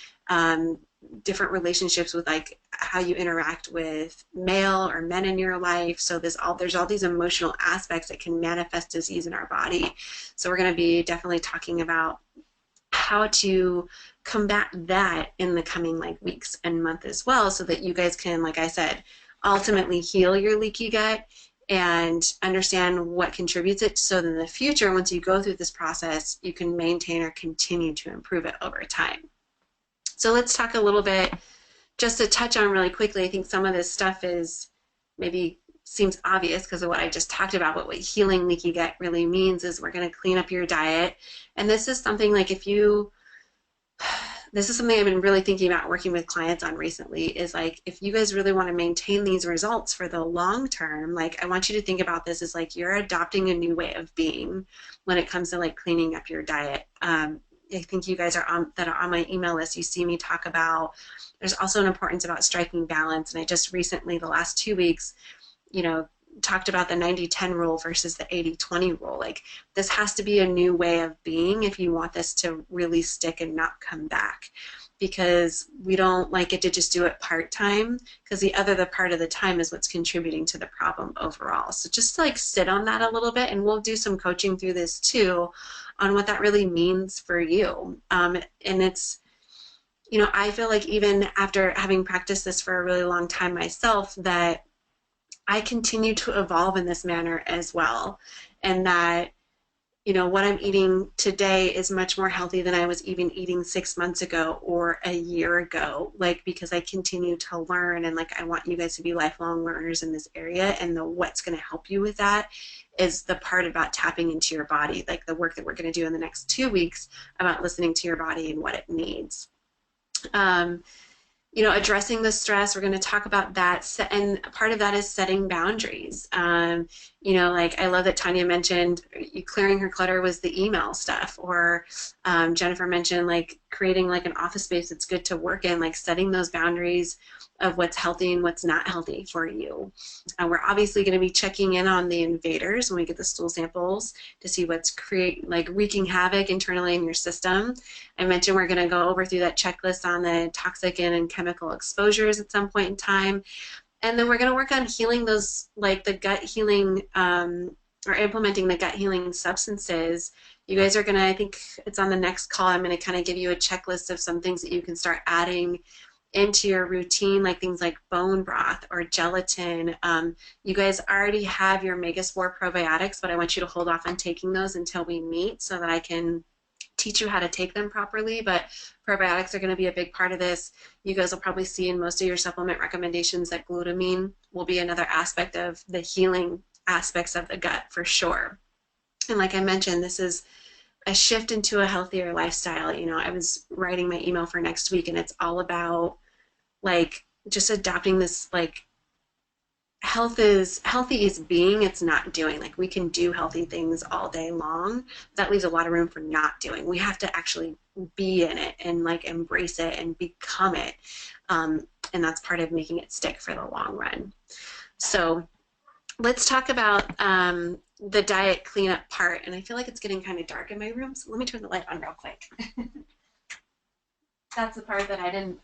different relationships with like how you interact with male or men in your life. So there's all these emotional aspects that can manifest disease in our body. So we're going to be definitely talking about how to combat that in the coming like weeks and months as well, so that you guys can, like I said, ultimately heal your leaky gut and understand what contributes it, so that in the future, once you go through this process, you can maintain or continue to improve it over time. So let's talk a little bit, just to touch on really quickly. I think some of this stuff is maybe seems obvious because of what I just talked about, but what healing leaky gut really means is we're going to clean up your diet. And this is something like this is something I've been really thinking about working with clients on recently, is like, if you guys really want to maintain these results for the long term, like I want you to think about this as like you're adopting a new way of being when it comes to like cleaning up your diet. I think you guys are on my email list, you see me talk about, there's also an importance about striking balance. And I just recently, the last 2 weeks, talked about the 90-10 rule versus the 80-20 rule. Like, this has to be a new way of being if you want this to really stick and not come back, because we don't like it to just do it part-time, because the part of the time is what's contributing to the problem overall. So just like sit on that a little bit, and we'll do some coaching through this too on what that really means for you. And it's, I feel like even after having practiced this for a really long time myself, that I continue to evolve in this manner as well, and that what I'm eating today is much more healthy than I was even eating 6 months ago or a year ago, like, because I continue to learn, and like I want you guys to be lifelong learners in this area, and what's going to help you with that is the part about tapping into your body, like the work that we're going to do in the next 2 weeks about listening to your body and what it needs. Addressing the stress, we're going to talk about that, and part of that is setting boundaries. You know, like I love that Tanya mentioned clearing her clutter was the email stuff, or Jennifer mentioned like creating like an office space that's good to work in, like setting those boundaries of what's healthy and what's not healthy for you. We're obviously going to be checking in on the invaders when we get the stool samples to see what's wreaking havoc internally in your system. I mentioned we're going to go over through that checklist on the toxic and chemical exposures at some point in time. And then we're going to work on healing those, like the gut healing, or implementing the gut healing substances. You guys are going to, I think it's on the next call, I'm going to kind of give you a checklist of some things that you can start adding into your routine, like things like bone broth or gelatin. You guys already have your Megaspore probiotics, but I want you to hold off on taking those until we meet so that I can teach you how to take them properly. But probiotics are going to be a big part of this. You guys will probably see in most of your supplement recommendations that glutamine will be another aspect of the healing aspects of the gut for sure. And like I mentioned, this is a shift into a healthier lifestyle. You know, I was writing my email for next week, and it's all about like just adopting this, like healthy is being, it's not doing. Like we can do healthy things all day long. That leaves a lot of room for not doing. We have to actually be in it and like embrace it and become it. And that's part of making it stick for the long run. So let's talk about the diet cleanup part. And I feel like it's getting kind of dark in my room, so let me turn the light on real quick. That's the part that I didn't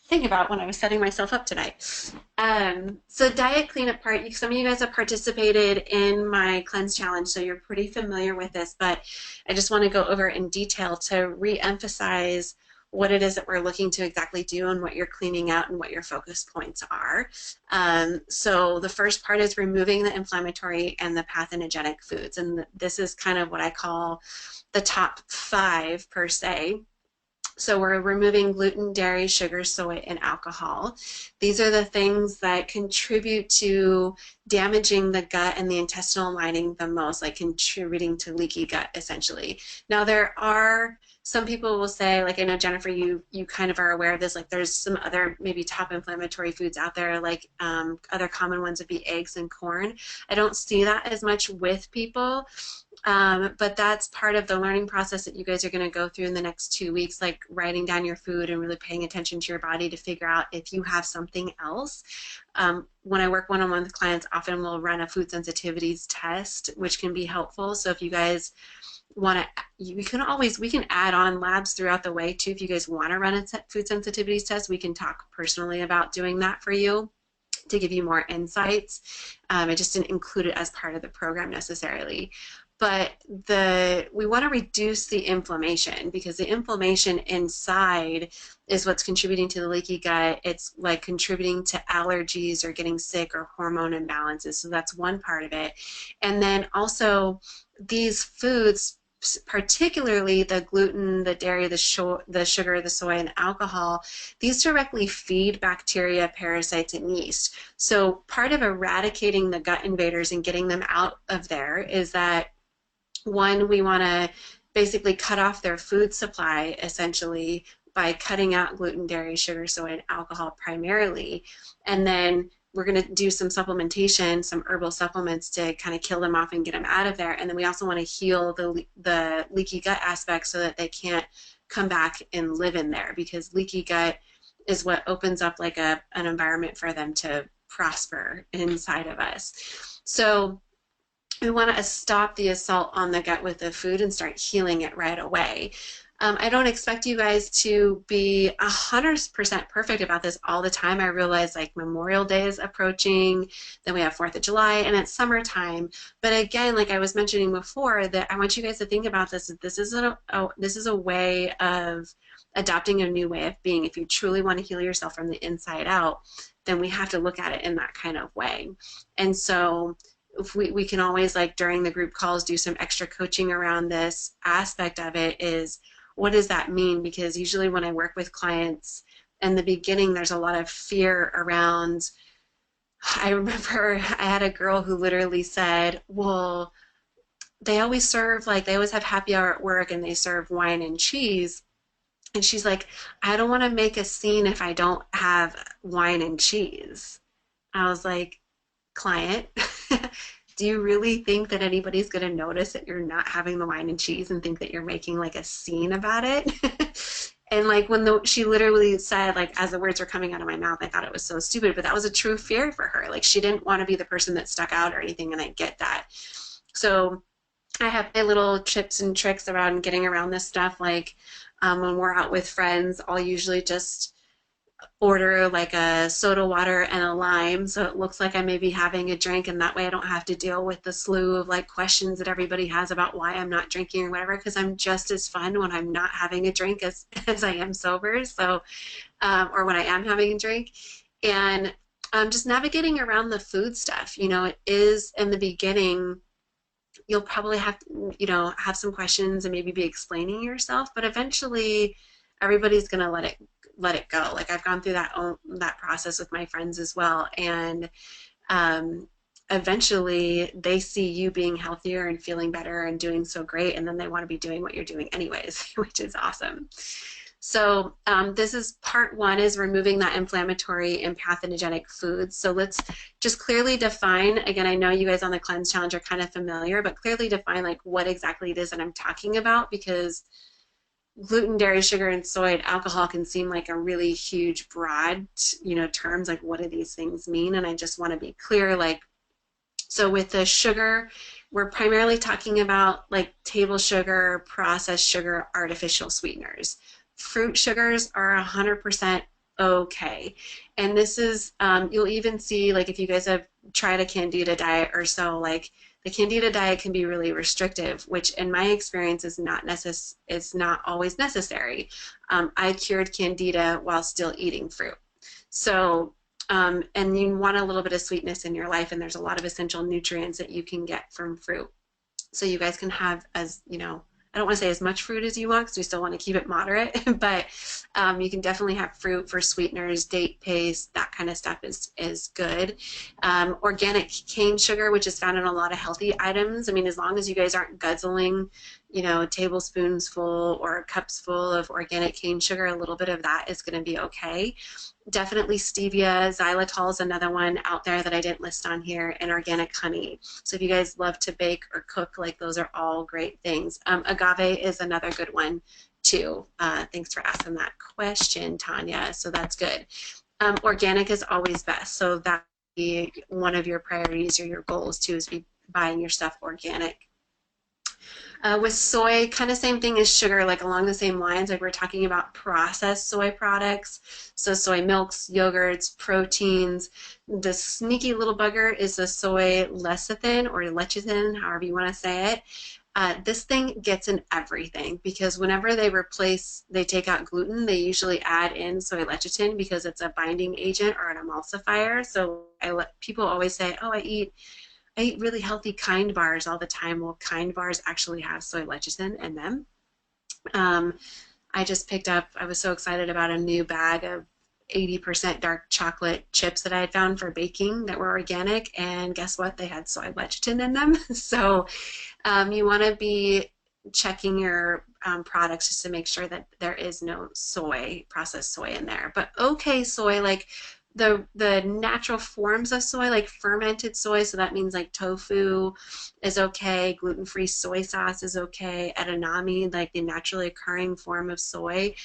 think about when I was setting myself up tonight. So diet cleanup part, some of you guys have participated in my cleanse challenge, so you're pretty familiar with this, but I just want to go over it in detail to re-emphasize what it is that we're looking to exactly do and what you're cleaning out and what your focus points are. So the first part is removing the inflammatory and the pathogenic foods, and this is kind of what I call the top 5 per se. So we're removing gluten, dairy, sugar, soy, and alcohol. These are the things that contribute to damaging the gut and the intestinal lining the most, like contributing to leaky gut, essentially. Now there are some people will say, like I know Jennifer, you kind of are aware of this, like there's some other maybe top inflammatory foods out there, like other common ones would be eggs and corn. I don't see that as much with people. But that's part of the learning process that you guys are going to go through in the next 2 weeks, like writing down your food and really paying attention to your body to figure out if you have something else. When I work one-on-one with clients, often we'll run a food sensitivities test, which can be helpful. So if you guys want to, we can add on labs throughout the way too. If you guys want to run a food sensitivities test, we can talk personally about doing that for you to give you more insights. I just didn't include it as part of the program necessarily. But we want to reduce the inflammation, because the inflammation inside is what's contributing to the leaky gut. It's like contributing to allergies or getting sick or hormone imbalances. So that's one part of it. And then also these foods, particularly the gluten, the dairy, the sugar, the soy, and alcohol, these directly feed bacteria, parasites, and yeast. So part of eradicating the gut invaders and getting them out of there is that, one, we want to basically cut off their food supply, essentially, by cutting out gluten, dairy, sugar, soy, and alcohol primarily. And then we're going to do some supplementation, some herbal supplements to kind of kill them off and get them out of there. And then we also want to heal the leaky gut aspect so that they can't come back and live in there, because leaky gut is what opens up like an environment for them to prosper inside of us. So we want to stop the assault on the gut with the food and start healing it right away. I don't expect you guys to be 100% perfect about this all the time. I realize like Memorial Day is approaching, then we have 4th of July, and it's summertime. But again, like I was mentioning before, that I want you guys to think about this. This is a way of adopting a new way of being. If you truly want to heal yourself from the inside out, then we have to look at it in that kind of way. And so if we can always, like during the group calls, do some extra coaching around this aspect of it. Is what does that mean? Because usually when I work with clients in the beginning, there's a lot of fear around. I remember I had a girl who literally said, well, they always have happy hour at work and they serve wine and cheese. And she's like, I don't want to make a scene if I don't have wine and cheese. I was like, client, do you really think that anybody's going to notice that you're not having the wine and cheese and think that you're making like a scene about it? And like when she literally said, like, as the words were coming out of my mouth, I thought it was so stupid, but that was a true fear for her. Like, she didn't want to be the person that stuck out or anything, and I get that. So I have my little tips and tricks around getting around this stuff. Like when we're out with friends, I'll usually just order like a soda water and a lime, so it looks like I may be having a drink, and that way I don't have to deal with the slew of like questions that everybody has about why I'm not drinking or whatever, because I'm just as fun when I'm not having a drink as I am sober. So or when I am having a drink. And just navigating around the food stuff, you know, it is in the beginning, you'll probably have to, you know, have some questions and maybe be explaining yourself, but eventually everybody's going to let it go. Like I've gone through that process with my friends as well, and eventually they see you being healthier and feeling better and doing so great, and then they want to be doing what you're doing anyways, which is awesome. So this is part one, is removing that inflammatory and pathogenic foods. So let's just clearly define, again, I know you guys on the Cleanse Challenge are kind of familiar, but clearly define like what exactly it is that I'm talking about, because gluten, dairy, sugar, and soy and alcohol can seem like a really huge, broad, you know, terms, like what do these things mean? And I just want to be clear, like, so with the sugar, we're primarily talking about like table sugar, processed sugar, artificial sweeteners. Fruit sugars are 100% okay. And this is, you'll even see, like if you guys have tried a Candida diet or so, like the Candida diet can be really restrictive, which in my experience is not always necessary. I cured Candida while still eating fruit. So, and you want a little bit of sweetness in your life, and there's a lot of essential nutrients that you can get from fruit. So you guys can have, as you know, I don't want to say as much fruit as you want because we still want to keep it moderate, but you can definitely have fruit for sweeteners, date paste, that kind of stuff is good. Organic cane sugar, which is found in a lot of healthy items. I mean, as long as you guys aren't guzzling, you know, tablespoons full or cups full of organic cane sugar, a little bit of that is going to be okay. Definitely stevia, xylitol is another one out there that I didn't list on here, and organic honey. So if you guys love to bake or cook, like those are all great things. Agave is another good one too. Thanks for asking that question, Tanya. So that's good. Organic is always best. So that would be one of your priorities or your goals too, is be buying your stuff organic. With soy, kind of same thing as sugar, like along the same lines, like we're talking about processed soy products. So soy milks, yogurts, proteins. The sneaky little bugger is the soy lecithin or lecithin, however you want to say it. This thing gets in everything, because whenever they take out gluten, they usually add in soy lecithin because it's a binding agent or an emulsifier. So people always say, oh, I eat really healthy Kind bars all the time. Well, Kind bars actually have soy lecithin in them. I just picked up, I was so excited about a new bag of 80% dark chocolate chips that I had found for baking that were organic, and guess what? They had soy lecithin in them. So you want to be checking your products just to make sure that there is no processed soy in there. But okay soy, like the natural forms of soy, like fermented soy, so that means like tofu is okay, gluten-free soy sauce is okay, edamame, like the naturally occurring form of soy,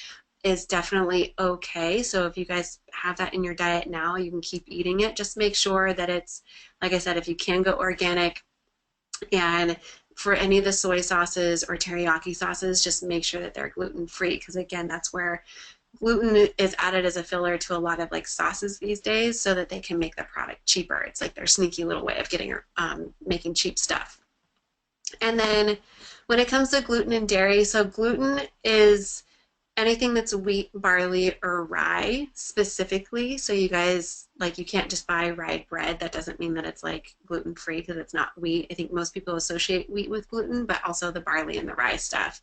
is definitely okay. So if you guys have that in your diet now, you can keep eating it. Just make sure that it's, like I said, if you can go organic, and for any of the soy sauces or teriyaki sauces, just make sure that they're gluten-free, because again, that's where gluten is added as a filler to a lot of like sauces these days, so that they can make the product cheaper. It's like their sneaky little way of getting making cheap stuff. And then when it comes to gluten and dairy, so gluten is anything that's wheat, barley, or rye specifically. So you guys, like, you can't just buy rye bread. That doesn't mean that it's like gluten-free, because it's not wheat. I think most people associate wheat with gluten, but also the barley and the rye stuff.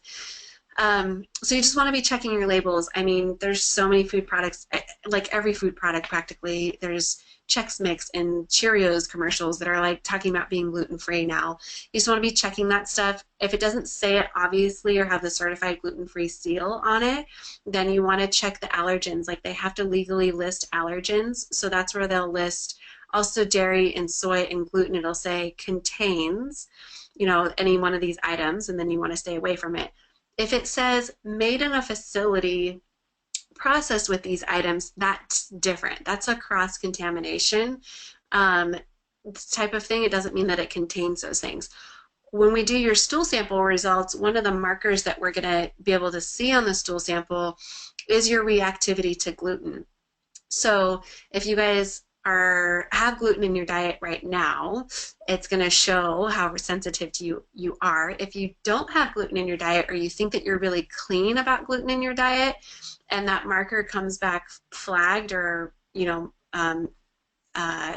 So you just want to be checking your labels. I mean, there's so many food products, like every food product practically. There's Chex Mix and Cheerios commercials that are like talking about being gluten-free now. You just want to be checking that stuff. If it doesn't say it obviously or have the certified gluten-free seal on it, then you want to check the allergens. Like they have to legally list allergens, so that's where they'll list Also dairy and soy and gluten, it'll say contains, you know, any one of these items, and then you want to stay away from it. If it says made in a facility processed with these items, that's different. That's a cross-contamination type of thing. It doesn't mean that it contains those things. When we do your stool sample results, one of the markers that we're going to be able to see on the stool sample is your reactivity to gluten. So if you guys have gluten in your diet right now, it's going to show how sensitive to you are. If you don't have gluten in your diet, or you think that you're really clean about gluten in your diet, and that marker comes back flagged or, you know,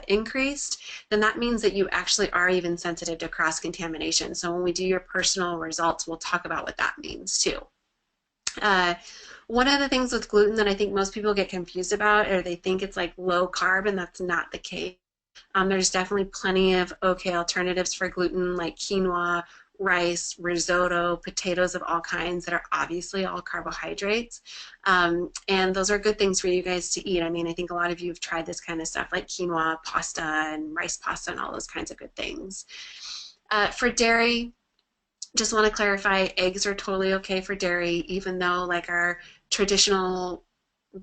increased, then that means that you actually are even sensitive to cross-contamination. So when we do your personal results, we'll talk about what that means too. One of the things with gluten that I think most people get confused about, or they think it's like low carb, and that's not the case. There's definitely plenty of okay alternatives for gluten, like quinoa, rice, risotto, potatoes of all kinds that are obviously all carbohydrates. And those are good things for you guys to eat. I mean, I think a lot of you have tried this kind of stuff like quinoa pasta and rice pasta and all those kinds of good things. For dairy, just want to clarify, eggs are totally okay for dairy, even though like our traditional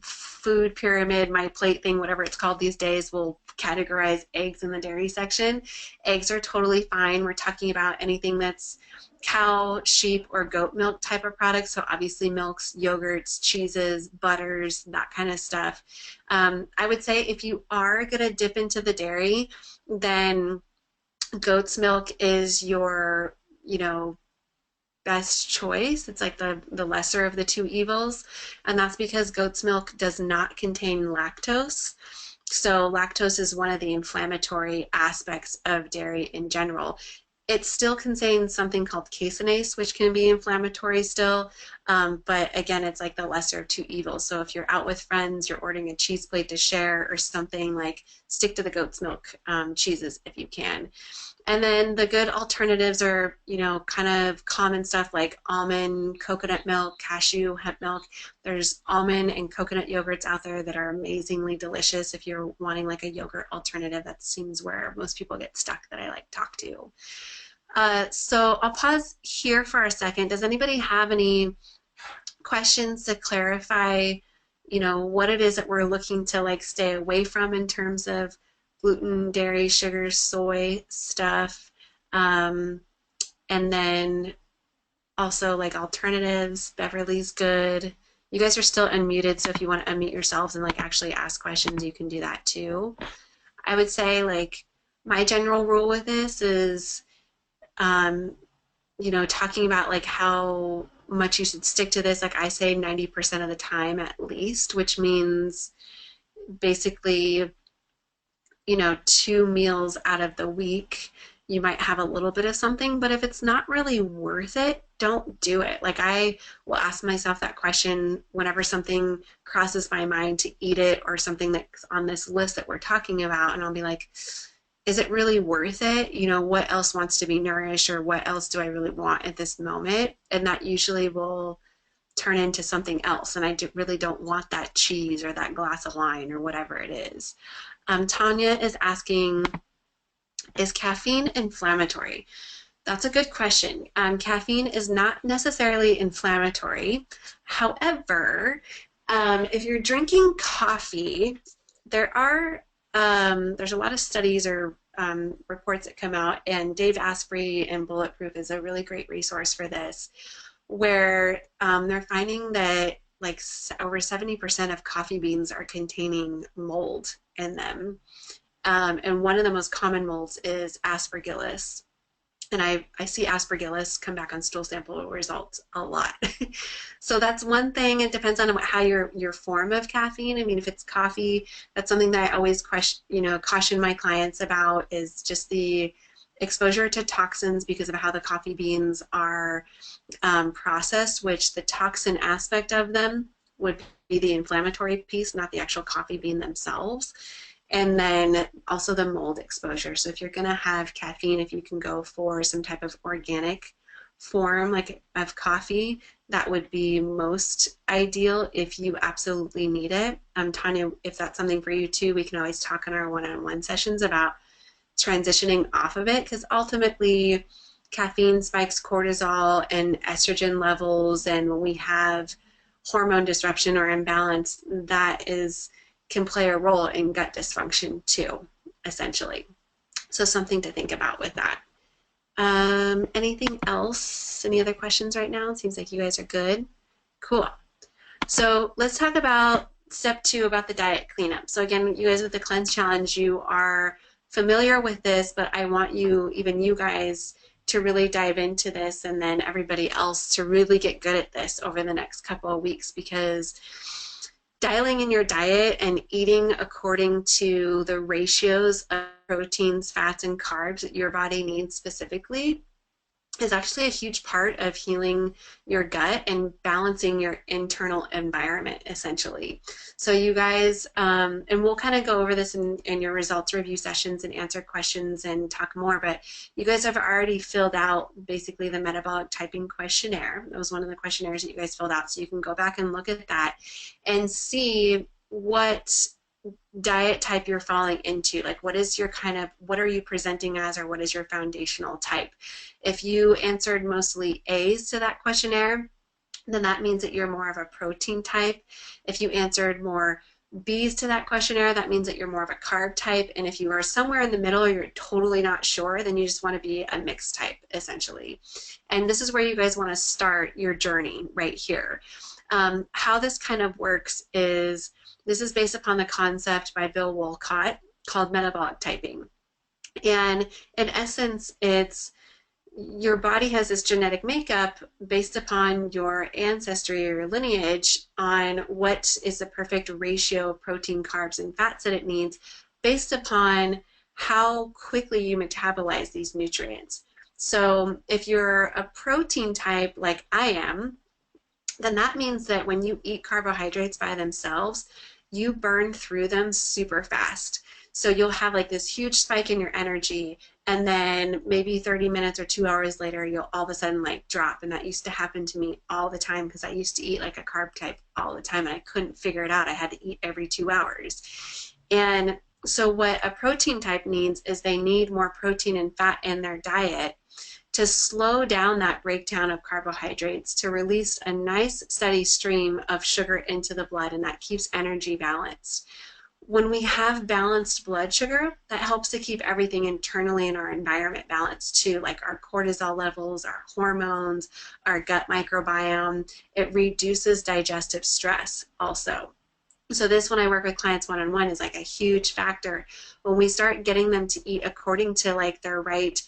food pyramid, my plate thing, whatever it's called these days, will categorize eggs in the dairy section. Eggs are totally fine. We're talking about anything that's cow, sheep, or goat milk type of products. So obviously milks, yogurts, cheeses, butters, that kind of stuff. I would say if you are going to dip into the dairy, then goat's milk is your, you know, best choice. It's like the lesser of the two evils, and that's because goat's milk does not contain lactose. So lactose is one of the inflammatory aspects of dairy in general. It still contains something called caseinase, which can be inflammatory still, but again, it's like the lesser of two evils. So if you're out with friends, you're ordering a cheese plate to share or something, like stick to the goat's milk cheeses if you can. And then the good alternatives are, you know, kind of common stuff like almond, coconut milk, cashew, hemp milk. There's almond and coconut yogurts out there that are amazingly delicious if you're wanting like a yogurt alternative. That seems where most people get stuck that I like talk to. So I'll pause here for a second. Does anybody have any questions to clarify, you know, what it is that we're looking to like stay away from in terms of gluten, dairy, sugar, soy stuff, and then also like alternatives? Beverly's good. You guys are still unmuted, so if you want to unmute yourselves and like actually ask questions, you can do that too. I would say like my general rule with this is, you know, talking about like how much you should stick to this. Like I say 90% of the time at least, which means basically, you know, 2 meals out of the week, you might have a little bit of something, but if it's not really worth it, don't do it. Like I will ask myself that question whenever something crosses my mind to eat it, or something that's on this list that we're talking about, and I'll be like, is it really worth it? You know, what else wants to be nourished, or what else do I really want at this moment? And that usually will turn into something else, and I really don't want that cheese or that glass of wine or whatever it is. Tanya is asking, is caffeine inflammatory? That's a good question. Caffeine is not necessarily inflammatory. However, if you're drinking coffee, there's a lot of studies or reports that come out, and Dave Asprey and Bulletproof is a really great resource for this, where they're finding that like over 70% of coffee beans are containing mold in them. And one of the most common molds is Aspergillus. And I see Aspergillus come back on stool sample results a lot. So that's one thing. It depends on how your form of caffeine. I mean, if it's coffee, that's something that I always caution my clients about, is just the exposure to toxins because of how the coffee beans are processed, which the toxin aspect of them would be the inflammatory piece, not the actual coffee bean themselves. And then also the mold exposure. So if you're going to have caffeine, if you can go for some type of organic form, like of coffee, that would be most ideal if you absolutely need it. Tanya, if that's something for you too, we can always talk in our one-on-one sessions about transitioning off of it, because ultimately caffeine spikes cortisol and estrogen levels, and when we have hormone disruption or imbalance, that can play a role in gut dysfunction too, essentially. So something to think about with that. Anything else? Any other questions right now? It seems like you guys are good. Cool. So let's talk about step 2 about the diet cleanup. So again, you guys with the Cleanse Challenge, you are familiar with this, but I want you, even you guys, to really dive into this, and then everybody else to really get good at this over the next couple of weeks, because dialing in your diet and eating according to the ratios of proteins, fats, and carbs that your body needs specifically is actually a huge part of healing your gut and balancing your internal environment, essentially. So you guys, and we'll kind of go over this in your results review sessions and answer questions and talk more, but you guys have already filled out basically the metabolic typing questionnaire. That was one of the questionnaires that you guys filled out, so you can go back and look at that and see what diet type you're falling into. Like, what is your what are you presenting as, or what is your foundational type? If you answered mostly A's to that questionnaire, then that means that you're more of a protein type. If you answered more B's to that questionnaire, that means that you're more of a carb type. And if you are somewhere in the middle or you're totally not sure, then you just want to be a mixed type, essentially. And this is where you guys want to start your journey right here. How this kind of works is, this is based upon the concept by Bill Wolcott called metabolic typing. And in essence, it's your body has this genetic makeup based upon your ancestry or your lineage on what is the perfect ratio of protein, carbs, and fats that it needs based upon how quickly you metabolize these nutrients. So if you're a protein type like I am, then that means that when you eat carbohydrates by themselves, you burn through them super fast. So you'll have like this huge spike in your energy, and then maybe 30 minutes or 2 hours later, you'll all of a sudden like drop. And that used to happen to me all the time, because I used to eat like a carb type all the time and I couldn't figure it out. I had to eat every 2 hours. And so what a protein type needs is they need more protein and fat in their diet to slow down that breakdown of carbohydrates, to release a nice steady stream of sugar into the blood, and that keeps energy balanced. When we have balanced blood sugar, that helps to keep everything internally in our environment balanced too, like our cortisol levels, our hormones, our gut microbiome. It reduces digestive stress also. So this, when I work with clients one-on-one, is like a huge factor. When we start getting them to eat according to like their right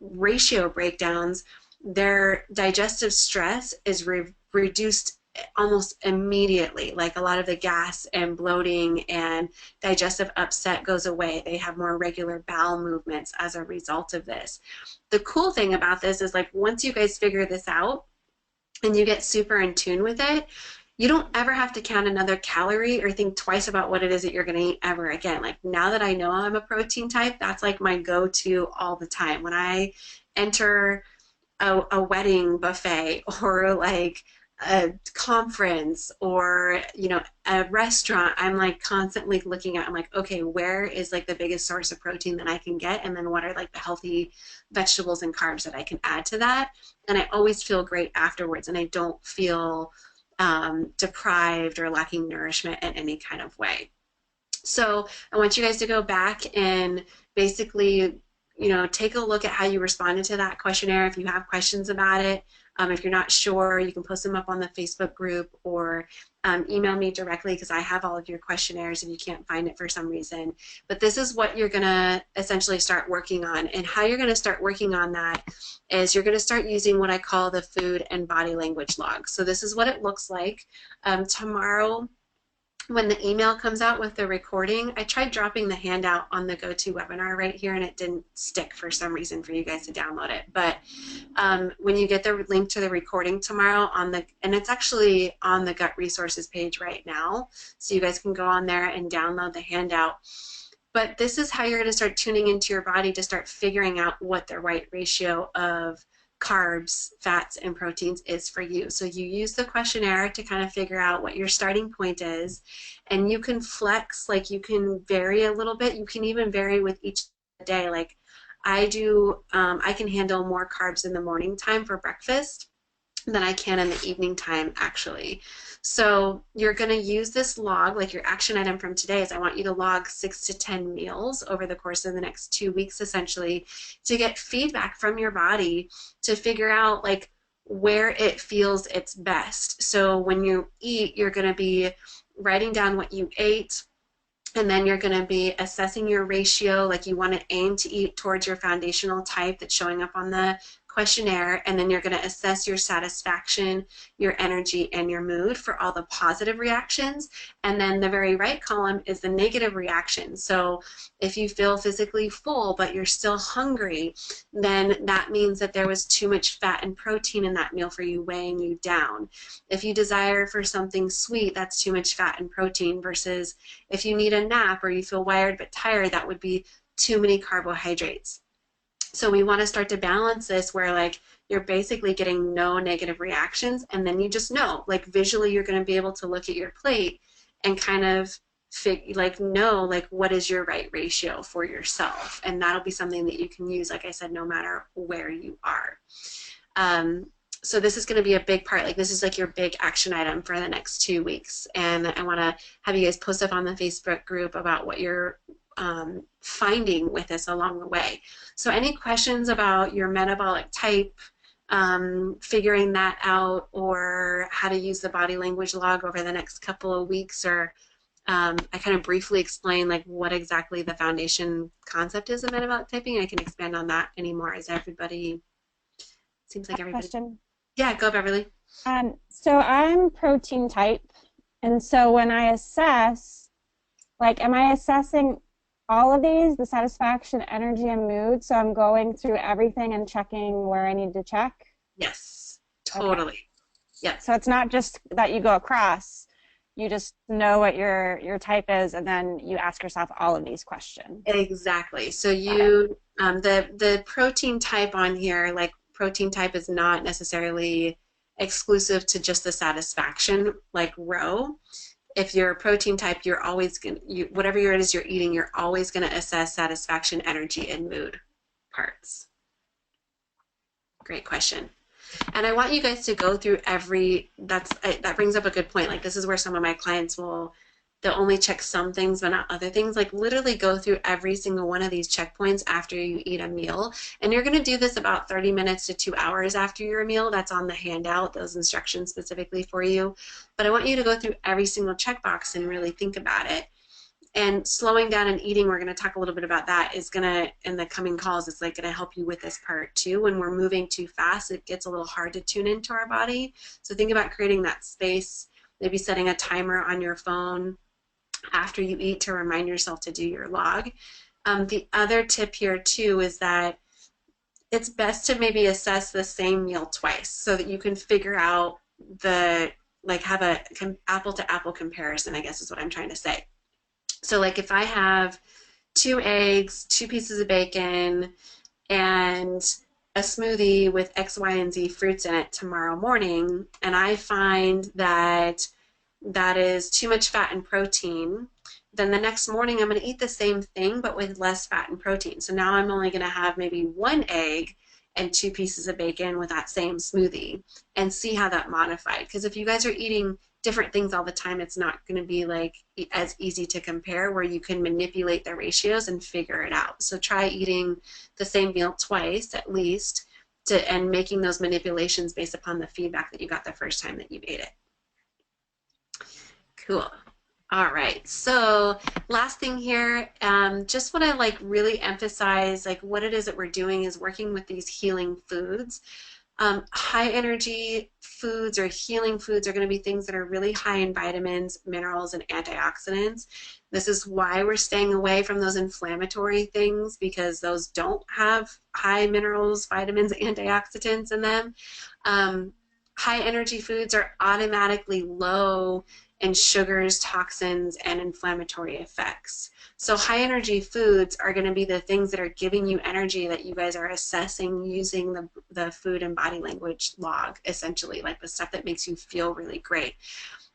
ratio breakdowns, their digestive stress is reduced almost immediately. Like a lot of the gas and bloating and digestive upset goes away. They have more regular bowel movements as a result of this. The cool thing about this is, like, once you guys figure this out and you get super in tune with it, you don't ever have to count another calorie or think twice about what it is that you're going to eat ever again. Like, now that I know I'm a protein type, that's like my go-to all the time. When I enter a wedding buffet, or like a conference, or, you know, a restaurant, I'm like constantly looking at, I'm like, okay, where is like the biggest source of protein that I can get, and then what are like the healthy vegetables and carbs that I can add to that. And I always feel great afterwards, and I don't feel deprived or lacking nourishment in any kind of way. So I want you guys to go back and basically, you know, take a look at how you responded to that questionnaire. If you have questions about it, if you're not sure, you can post them up on the Facebook group, or email me directly, because I have all of your questionnaires if you can't find it for some reason. But this is what you're going to essentially start working on. And how you're going to start working on that is, you're going to start using what I call the food and body language log. So this is what it looks like. Tomorrow, when the email comes out with the recording, I tried dropping the handout on the GoToWebinar right here, and it didn't stick for some reason for you guys to download it. But when you get the link to the recording tomorrow, and it's actually on the Gut Resources page right now, so you guys can go on there and download the handout. But this is how you're going to start tuning into your body to start figuring out what the right ratio of carbs, fats, and proteins is for you. So you use the questionnaire to kind of figure out what your starting point is, and you can flex, like you can vary a little bit. You can even vary with each day. Like I do, I can handle more carbs in the morning time for breakfast than I can in the evening time, actually. So you're going to use this log, like your action item from today is I want you to log 6 to 10 meals over the course of the next 2 weeks, essentially, to get feedback from your body to figure out like where it feels its best. So when you eat, you're going to be writing down what you ate, and then you're going to be assessing your ratio, like you want to aim to eat towards your foundational type that's showing up on the questionnaire, and then you're going to assess your satisfaction, your energy, and your mood for all the positive reactions. And then the very right column is the negative reactions. So if you feel physically full but you're still hungry, then that means that there was too much fat and protein in that meal for you, weighing you down. If you desire for something sweet, that's too much fat and protein, versus if you need a nap or you feel wired but tired, that would be too many carbohydrates. So we want to start to balance this where like you're basically getting no negative reactions, and then you just know, like visually you're going to be able to look at your plate and kind of know like what is your right ratio for yourself, and that'll be something that you can use, like I said, no matter where you are. So this is going to be a big part, like this is like your big action item for the next 2 weeks, and I want to have you guys post up on the Facebook group about what you're finding with this along the way. So any questions about your metabolic type, figuring that out, or how to use the body language log over the next couple of weeks, or I kind of briefly explain like what exactly the foundation concept is of metabolic typing. I can expand on that anymore as everybody, seems like everybody.
Question.
Yeah, go Beverly.
So I'm protein type, and so when I assess, like, am I assessing all of these, the satisfaction, energy, and mood? So I'm going through everything and checking where I need to check?
Yes, totally.
Okay.
Yeah.
So it's not just that you go across, you just know what your type is, and then you ask yourself all of these questions.
Exactly. So you, the protein type on here, like protein type is not necessarily exclusive to just the satisfaction like row. If you're a protein type, you're always going to, whatever it is you're eating, you're always going to assess satisfaction, energy, and mood parts. Great question. And I want you guys to go through that brings up a good point. Like this is where some of my clients they'll only check some things but not other things. Like literally go through every single one of these checkpoints after you eat a meal. And you're going to do this about 30 minutes to 2 hours after your meal. That's on the handout, those instructions specifically for you. But I want you to go through every single checkbox and really think about it. And slowing down and eating, we're going to talk a little bit about that, is going to, in the coming calls, it's like going to help you with this part too. When we're moving too fast, it gets a little hard to tune into our body. So think about creating that space, maybe setting a timer on your phone after you eat to remind yourself to do your log. The other tip here too is that it's best to maybe assess the same meal twice so that you can figure out have a apple to apple comparison, I guess is what I'm trying to say. So like if I have 2 eggs, 2 pieces of bacon, and a smoothie with X, Y, and Z fruits in it tomorrow morning, and I find that that is too much fat and protein, then the next morning I'm going to eat the same thing but with less fat and protein. So now I'm only going to have maybe 1 egg and 2 pieces of bacon with that same smoothie, and see how that modified. Because if you guys are eating different things all the time, it's not going to be like as easy to compare, where you can manipulate the ratios and figure it out. So try eating the same meal twice at least, and making those manipulations based upon the feedback that you got the first time that you ate it. Cool. All right, so last thing here, just want to like really emphasize like what it is that we're doing is working with these healing foods. High energy foods or healing foods are going to be things that are really high in vitamins, minerals, and antioxidants. This is why we're staying away from those inflammatory things, because those don't have high minerals, vitamins, antioxidants in them. high energy foods are automatically low in sugars, toxins, and inflammatory effects. So high energy foods are going to be the things that are giving you energy that you guys are assessing using the food and body language log, essentially, like the stuff that makes you feel really great.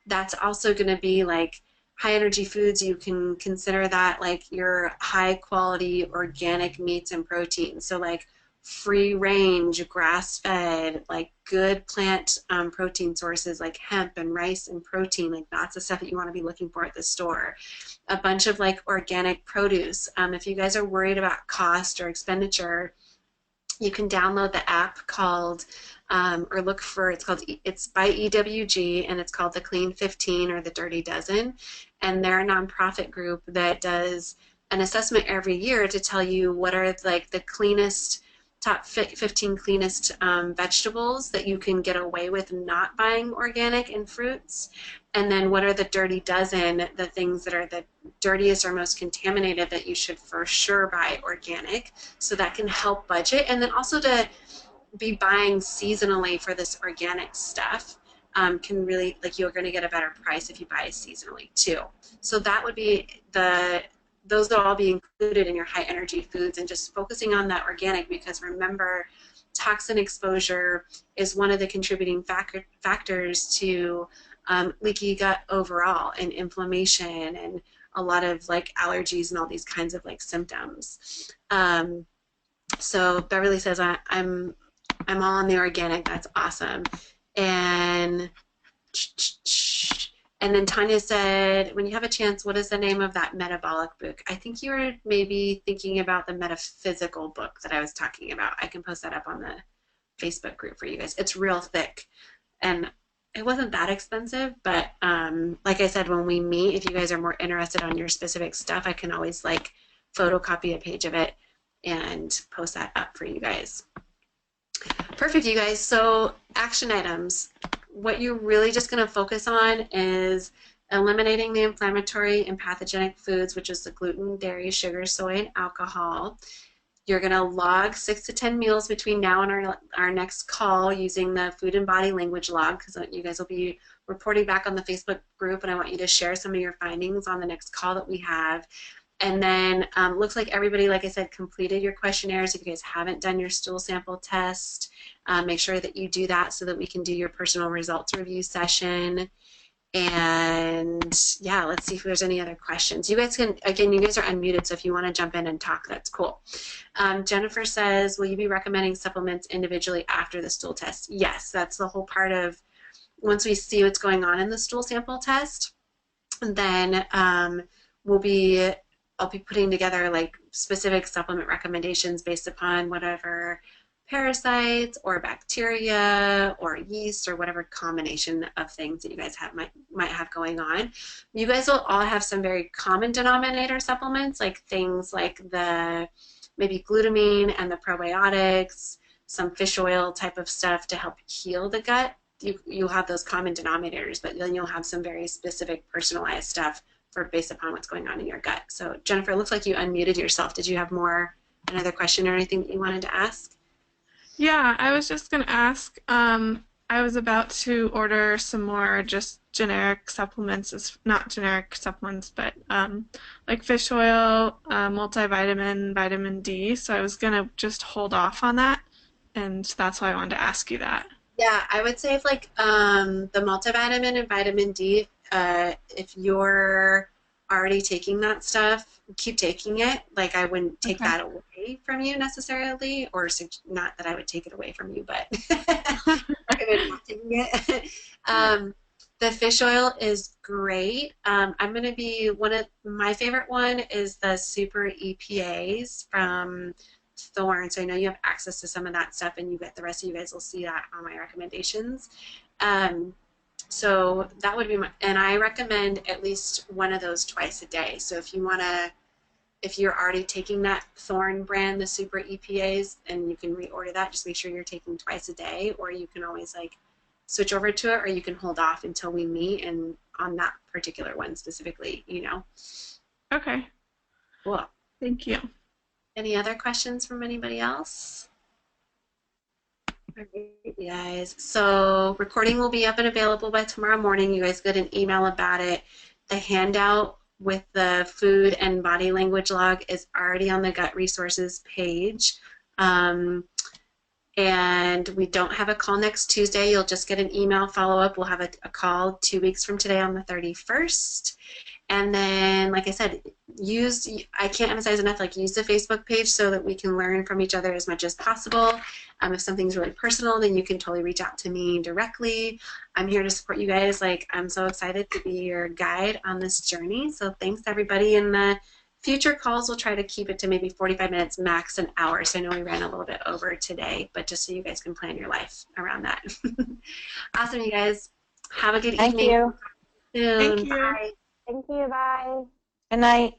That's also going to be like high energy foods. You can consider that like your high quality organic meats and proteins. So like free range, grass fed, like good plant protein sources like hemp and rice and protein. Like that's the stuff that you want to be looking for at the store. A bunch of like organic produce. If you guys are worried about cost or expenditure, you can download the app called or look for it's by EWG, and it's called the Clean 15 or the Dirty Dozen, and they're a nonprofit group that does an assessment every year to tell you what are like the cleanest top 15 cleanest vegetables that you can get away with not buying organic and fruits, and then what are the dirty dozen, the things that are the dirtiest or most contaminated that you should for sure buy organic. So that can help budget, and then also to be buying seasonally for this organic stuff can really, like, you're going to get a better price if you buy seasonally too. So that would be those will all be included in your high energy foods, and just focusing on that organic, because remember, toxin exposure is one of the contributing factors to leaky gut overall, and inflammation, and a lot of like allergies and all these kinds of like symptoms. So Beverly says, I'm all on the organic. That's awesome. And then Tanya said, when you have a chance, what is the name of that metabolic book? I think you were maybe thinking about the metaphysical book that I was talking about. I can post that up on the Facebook group for you guys. It's real thick, and it wasn't that expensive, but like I said, when we meet, if you guys are more interested on your specific stuff, I can always like photocopy a page of it and post that up for you guys. Perfect, you guys. So action items. What you're really just going to focus on is eliminating the inflammatory and pathogenic foods, which is the gluten, dairy, sugar, soy, and alcohol. You're going to log 6 to 10 meals between now and our next call using the food and body language log, because you guys will be reporting back on the Facebook group, and I want you to share some of your findings on the next call that we have. And then looks like everybody, like I said, completed your questionnaires. If you guys haven't done your stool sample test, make sure that you do that so that we can do your personal results review session. And yeah, let's see if there's any other questions. You guys can, again, you guys are unmuted, so if you want to jump in and talk, that's cool. Jennifer says, will you be recommending supplements individually after the stool test? Yes, that's the whole part of, once we see what's going on in the stool sample test, then I'll be putting together like specific supplement recommendations based upon whatever parasites or bacteria or yeast or whatever combination of things that you guys might have going on. You guys will all have some very common denominator supplements, like things like the maybe glutamine and the probiotics, some fish oil type of stuff to help heal the gut. You'll have those common denominators, but then you'll have some very specific personalized stuff based upon what's going on in your gut. So Jennifer, it looks like you unmuted yourself. Did you have another question or anything that you wanted to ask?
Yeah, I was just going to ask, I was about to order some more just generic supplements, not generic supplements, but like fish oil, multivitamin, vitamin D. So I was going to just hold off on that, and that's why I wanted to ask you that.
Yeah, I would say if like the multivitamin and vitamin D, if you're already taking that stuff, keep taking it. Like I wouldn't take that away from you necessarily, or not that I would take it away from you, but recommend not taking it. The fish oil is great. I'm going to be my favorite one is the Super EPAs from Thorne. So I know you have access to some of that stuff, and the rest of you guys will see that on my recommendations. So that would be and I recommend at least one of those twice a day. So if you're already taking that Thorne brand, the Super EPAs, and you can reorder that, just make sure you're taking twice a day, or you can always like switch over to it, or you can hold off until we meet and on that particular one specifically,
Okay.
Cool.
Thank you.
Any other questions from anybody else? Alright, you guys. So recording will be up and available by tomorrow morning. You guys get an email about it. The handout with the food and body language log is already on the Gut Resources page. And we don't have a call next Tuesday. You'll just get an email follow-up. We'll have a call 2 weeks from today on the 31st. And then, like I said, I can't emphasize enough, like, use the Facebook page so that we can learn from each other as much as possible. If something's really personal, then you can totally reach out to me directly. I'm here to support you guys. Like, I'm so excited to be your guide on this journey. So thanks, everybody. In the future calls, we'll try to keep it to maybe 45 minutes, max an hour. So I know we ran a little bit over today, but just so you guys can plan your life around that. Awesome, you guys. Have a good
Thank
evening.
you.
Soon.
Thank you.
Bye.
Thank you. Bye.
Good night.